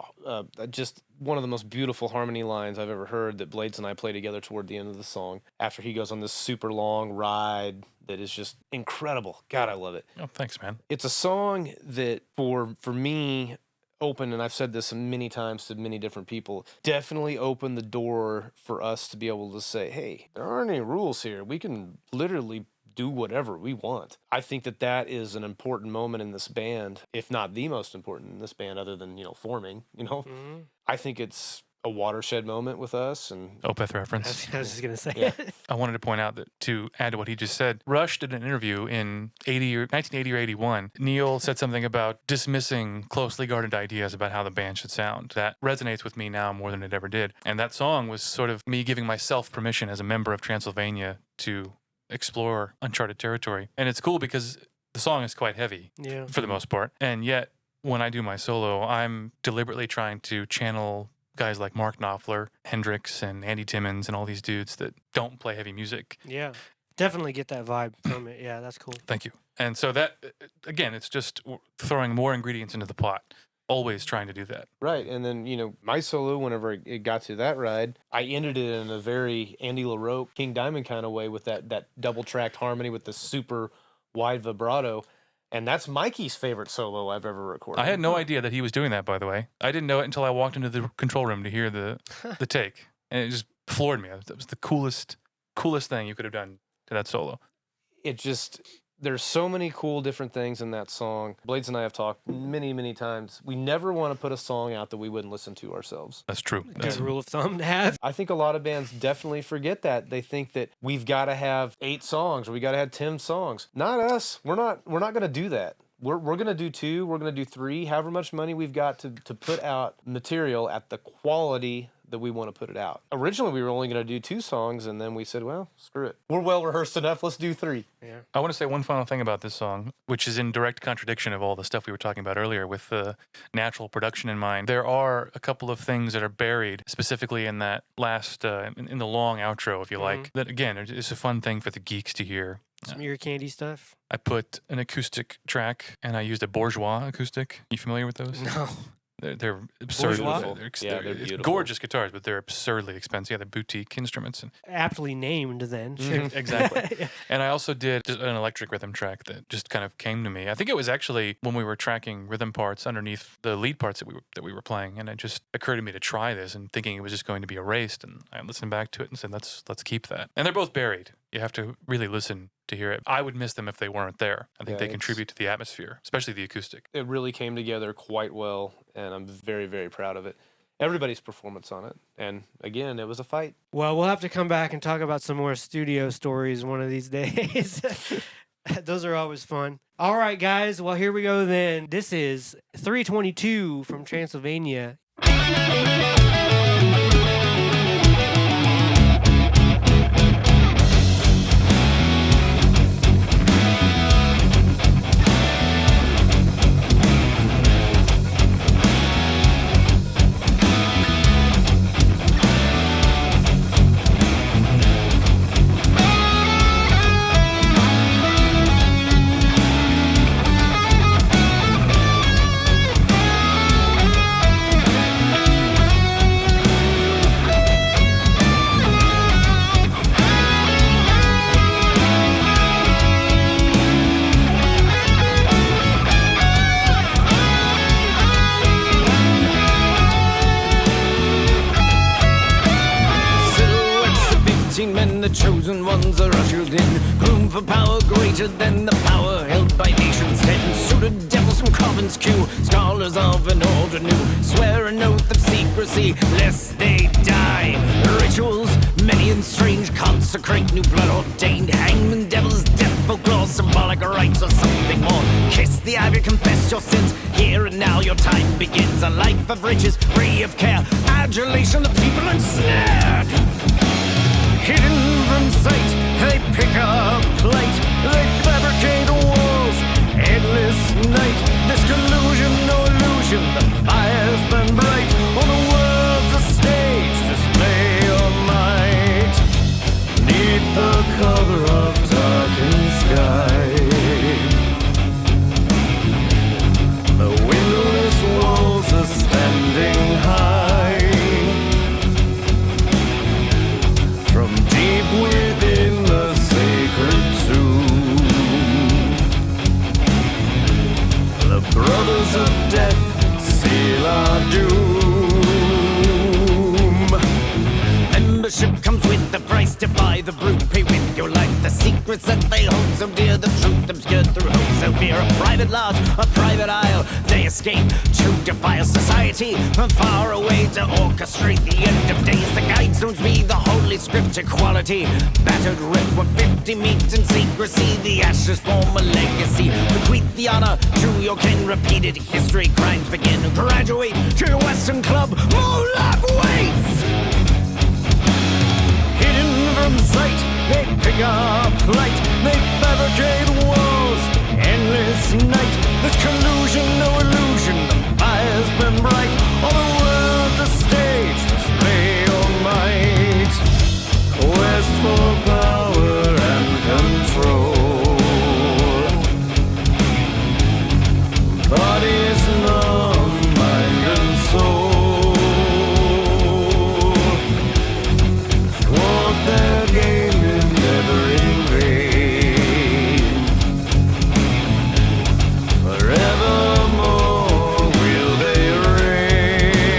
just one of the most beautiful harmony lines I've ever heard that Blades and I play together toward the end of the song after he goes on this super long ride that is just incredible. God, I love it. Oh, thanks, man. It's a song that for me opened, and I've said this many times to many different people, definitely opened the door for us to be able to say, hey, there aren't any rules here. We can literally do whatever we want. I think that is an important moment in this band, if not the most important in this band, other than, forming, Mm-hmm. I think it's a watershed moment with us. And Opeth reference. I was just going to say Yeah. I wanted to point out that, to add to what he just said, Rush did an interview in 1980 or 81. Neil said something about dismissing closely guarded ideas about how the band should sound. That resonates with me now more than it ever did. And that song was sort of me giving myself permission as a member of Transylvania to explore uncharted territory. And it's cool because the song is quite heavy Yeah. for the most part. And yet, when I do my solo, I'm deliberately trying to channel guys like Mark Knopfler, Hendrix, and Andy Timmons, and all these dudes that don't play heavy music. Yeah. Definitely get that vibe from it. Yeah, that's cool. Thank you. And so that, again, it's just throwing more ingredients into the pot. Always trying to do that. right. And then, my solo, whenever it got to that ride, I ended it in a very Andy LaRoque, King Diamond kind of way with that double-tracked harmony with the super wide vibrato. And that's Mikey's favorite solo I've ever recorded. I had no idea that he was doing that, by the way. I didn't know it until I walked into the control room to hear the take. And it just floored me. That was the coolest thing you could have done to that solo. It just, There's so many cool different things in that song. Blades and I have talked many, many times. We never want to put a song out that we wouldn't listen to ourselves. That's true. Good rule of thumb to have. I think a lot of bands definitely forget that. They think that we've got to have 8 songs or we got to have 10 songs. Not us. We're not going to do that. We're going to do 2. We're going to do 3. However much money we've got to put out material at the quality that we want to put it out. Originally, we were only going to do 2 songs, and then we said, well, screw it. We're well rehearsed enough. Let's do 3. Yeah. I want to say one final thing about this song, which is in direct contradiction of all the stuff we were talking about earlier with the natural production in mind. There are a couple of things that are buried specifically in that last, in the long outro, if you like, that again, it's a fun thing for the geeks to hear. Some ear candy stuff. I put an acoustic track and I used a bourgeois acoustic. You familiar with those? No. They're absurd. Beautiful. They're beautiful. gorgeous guitars, but they're absurdly expensive. Yeah, they're boutique instruments. And Aptly named then. Sure. exactly. And I also did just an electric rhythm track that just kind of came to me. I think it was actually when we were tracking rhythm parts underneath the lead parts that we were playing, and it just occurred to me to try this, and thinking it was just going to be erased. And I listened back to it and said, let's keep that. And they're both buried. You have to really listen to hear it. I would miss them if they weren't there. I think they contribute to the atmosphere, especially the acoustic. It really came together quite well, and I'm very, very proud of it. Everybody's performance on it. And again, it was a fight. Well, we'll have to come back and talk about some more studio stories one of these days. Those are always fun. All right, guys. Well, here we go then. This is 322 from Transylvania. Men, the chosen ones are ushered in, groomed for power greater than the power held by nations dead. Suited devils from Covent's queue, scholars of an order new, swear an oath of secrecy lest they die. Rituals, many and strange, consecrate new blood ordained. Hangman, devils, death, folklore, symbolic rites, or something more. Kiss the ivy, confess your sins. Here and now your time begins. A life of riches, free of care. Adulation, the people ensnared. Hidden from sight, they pick up light, they fabricate walls, endless night. This collusion, no illusion, the fire's burn bright. On the world's a stage, display your might. Neath the cover of darkened sky, the windowless walls are standing high. Within the sacred tomb, the brothers of death seal our doom. Membership comes with the price. Defy the brute, pay with your life. The secrets that they hold so dear, the truth obscured through hope so fear. A private lodge, a private isle, they escape to defile society. From far away to orchestrate the end of days. The guidestones be the holy script, equality. Battered rip 150 meet in secrecy. The ashes form a legacy. Bequeath the honor to your kin. Repeated history, crimes begin. Graduate to your Western club. More life waits. Hidden from sight, they pick up light. They fabricate walls. Endless night. This collusion, no illusion. The fire's been bright. All the world's a stage. Display your might. Quest for power and control. Bodies numb, mind and soul. Thwart their game in never in vain. Forevermore will they reign.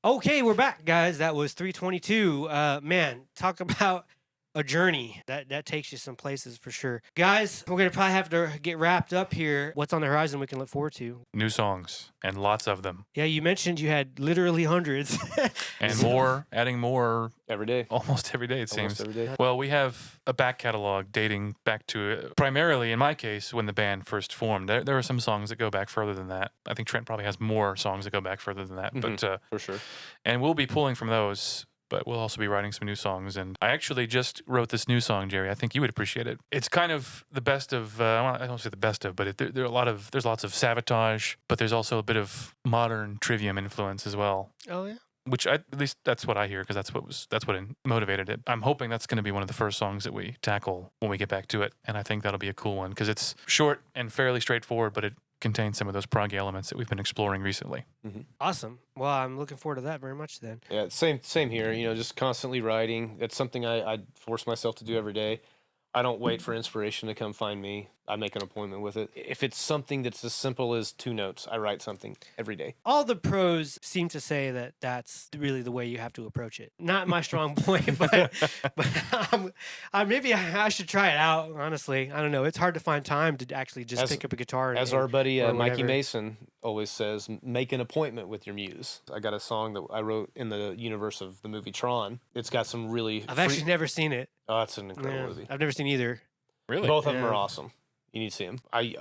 Okay, we're back, guys. That was 322. Man, talk about a journey that takes you some places for sure. Guys, we're gonna probably have to get wrapped up here. What's on the horizon we can look forward to? New songs, and lots of them. Yeah, you mentioned you had literally hundreds. And more, adding more Every day. almost every day, it Almost seems. every day. Well, we have a back catalog dating back to primarily, in my case, when the band first formed. There are some songs that go back further than that. I think Trent probably has more songs that go back further than that. But For sure. and we'll be pulling from those. But we'll also be writing some new songs. And I actually just wrote this new song, Jerry. I think you would appreciate it. It's kind of the best of, I don't say the best of, but there's lots of Savatage, but there's also a bit of modern Trivium influence as well. Oh yeah. Which at least that's what I hear, because that's what motivated it. I'm hoping that's going to be one of the first songs that we tackle when we get back to it. And I think that'll be a cool one, because it's short and fairly straightforward, but it contains some of those prog elements that we've been exploring recently. Awesome. Well, I'm looking forward to that very much then. Yeah, same here. You know, just constantly writing. It's something I force myself to do every day. I don't wait for inspiration to come find me. I make an appointment with it. If it's something that's as simple as 2 notes, I write something every day. All the pros seem to say that that's really the way you have to approach it. Not my strong point, but maybe I should try it out, honestly. I don't know. It's hard to find time to actually just pick up a guitar. As our buddy or Mikey whatever. Mason always says, make an appointment with your muse. I got a song that I wrote in the universe of the movie Tron. It's got some really... I've actually never seen it. Oh, it's an incredible Yeah, movie. I've never seen either. Really? Both of them Yeah. are awesome. You need to see them. I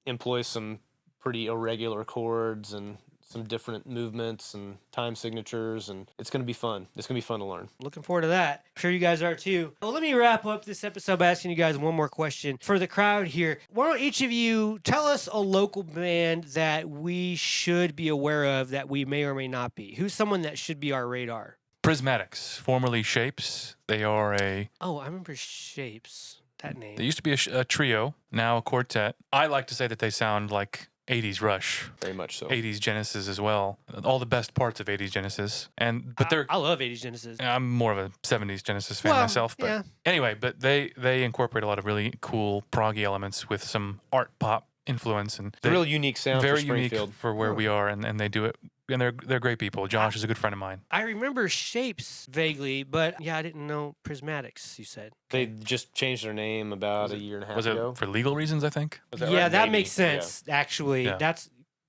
employ some pretty irregular chords and some different movements and time signatures, and it's going to be fun. It's going to be fun to learn. Looking forward to that. I'm sure you guys are too. Well, let me wrap up this episode by asking you guys one more question. For the crowd here, why don't each of you tell us a local band that we should be aware of that we may or may not be? Who's someone that should be our radar? Prismatics, formerly Shapes. They are Oh, I remember Shapes. That name. they used to be a trio, now a quartet. I like to say that they sound like 80s Rush, Very much so. 80s Genesis as well. All the best parts of 80s Genesis. But they're I love 80s Genesis. I'm more of a 70s Genesis fan Well, myself, but yeah. anyway, but they incorporate a lot of really cool proggy elements with some art pop influence, and It's a real unique sound very for unique Springfield. for where we are, and they do it, and they're great people. Josh is a good friend of mine. I remember Shapes vaguely, but yeah, I didn't know Prismatics, you said. They just changed their name about a year and a half Was it ago. for legal reasons? I think. Was that Yeah, right? that Maybe. makes sense, actually. Yeah.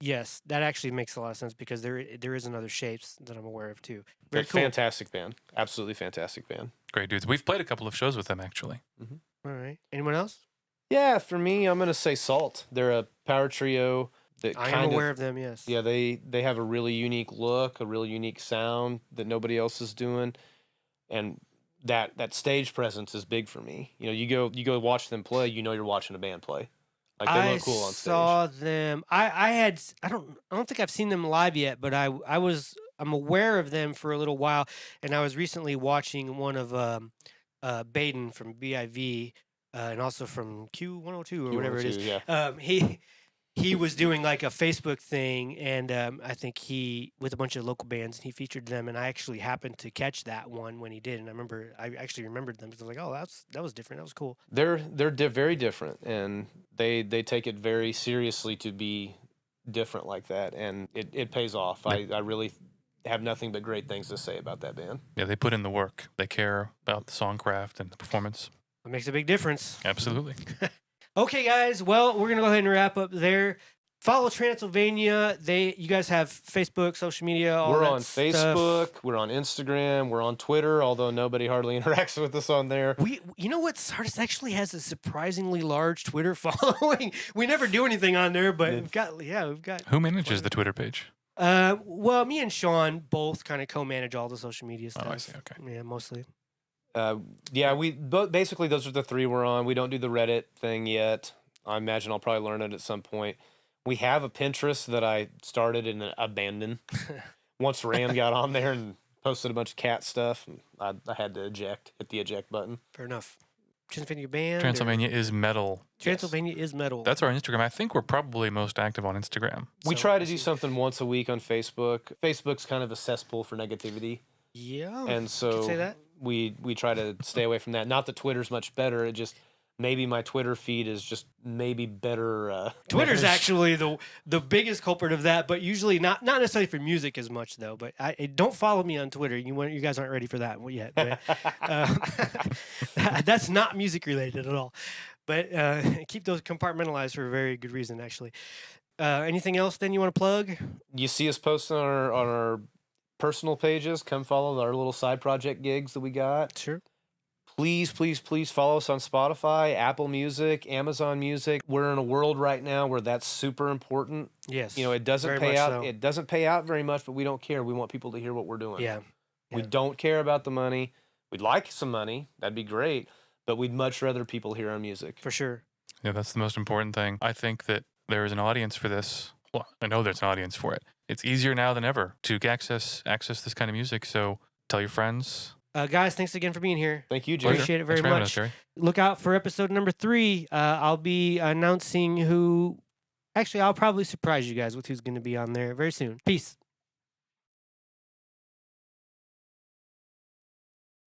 Yes, that actually makes a lot of sense because there is another Shapes that I'm aware of too. Yeah. Very cool. Fantastic band. Absolutely fantastic band. Great dudes. We've played a couple of shows with them actually. All right. Anyone else? Yeah, for me, I'm going to say Salt. They're a power trio that I am kind aware of... of them, yes. Yeah, they have a really unique look, a really unique sound that nobody else is doing. And that stage presence is big for me. You know, you go watch them play, you know you're watching a band play. Like they look cool on stage. I saw them. I don't think I've seen them live yet, but I'm aware of them for a little while, and I was recently watching one of Baden from BIV, and also from Q102 or whatever it is. Yeah. He was doing like a Facebook thing, and I think he with a bunch of local bands, and he featured them, and I actually happened to catch that one when he did, and I actually remembered them because I was like, oh, that was different, that was cool. They're very different, and they take it very seriously to be different like that, and it pays off. I really have nothing but great things to say about that band. Yeah, they put in the work. They care about the songcraft and the performance. It makes a big difference. Absolutely. Okay, guys. Well, we're gonna go ahead and wrap up there. Follow Transylvania. You guys have Facebook, social media. All We're that on stuff. Facebook, we're on Instagram, we're on Twitter, although nobody hardly interacts with us on there. You know what? Sardis actually has a surprisingly large Twitter following. We never do anything on there, but we've got. Who manages the Twitter page? Well, me and Sean both kind of co-manage all the social media stuff. Oh, I see. Okay. Yeah, mostly. Yeah, basically those are the 3 we're on. We don't do the Reddit thing yet. I imagine I'll probably learn it at some point. We have a Pinterest that I started and then abandoned. Once Ram got on there and posted a bunch of cat stuff, I had to hit the eject button. Fair enough. Transylvania band. Transylvania is metal. Transylvania is metal. That's our Instagram. I think we're probably most active on Instagram. We try to do something once a week on Facebook. Facebook's kind of a cesspool for negativity. Yeah. And you so could say that. we try to stay away from that. Not that Twitter's much better. It just maybe my Twitter feed is just maybe better. Twitter's actually the biggest culprit of that, but usually not necessarily for music as much though. But don't follow me on Twitter. You guys aren't ready for that yet. But, that's not music related at all. But keep those compartmentalized for a very good reason, actually. Anything else then you want to plug? You see us posting on our personal pages. Come follow our little side project gigs that we got. Sure. Please, please, please follow us on Spotify, Apple Music, Amazon Music. We're in a world right now where that's super important. Yes. It doesn't very pay much out. so. It doesn't pay out very much, but we don't care. We want people to hear what we're doing. Yeah. We don't care about the money. We'd like some money. That'd be great. But we'd much rather people hear our music. For sure. Yeah, that's the most important thing. I think that there is an audience for this. Well, I know there's an audience for it. It's easier now than ever to access this kind of music. So tell your friends. Guys, thanks again for being here. Thank you, Jerry. Appreciate it very Thanks for having us, much. Jerry. Look out for episode number 3. I'll be announcing who. Actually, I'll probably surprise you guys with who's going to be on there very soon. Peace.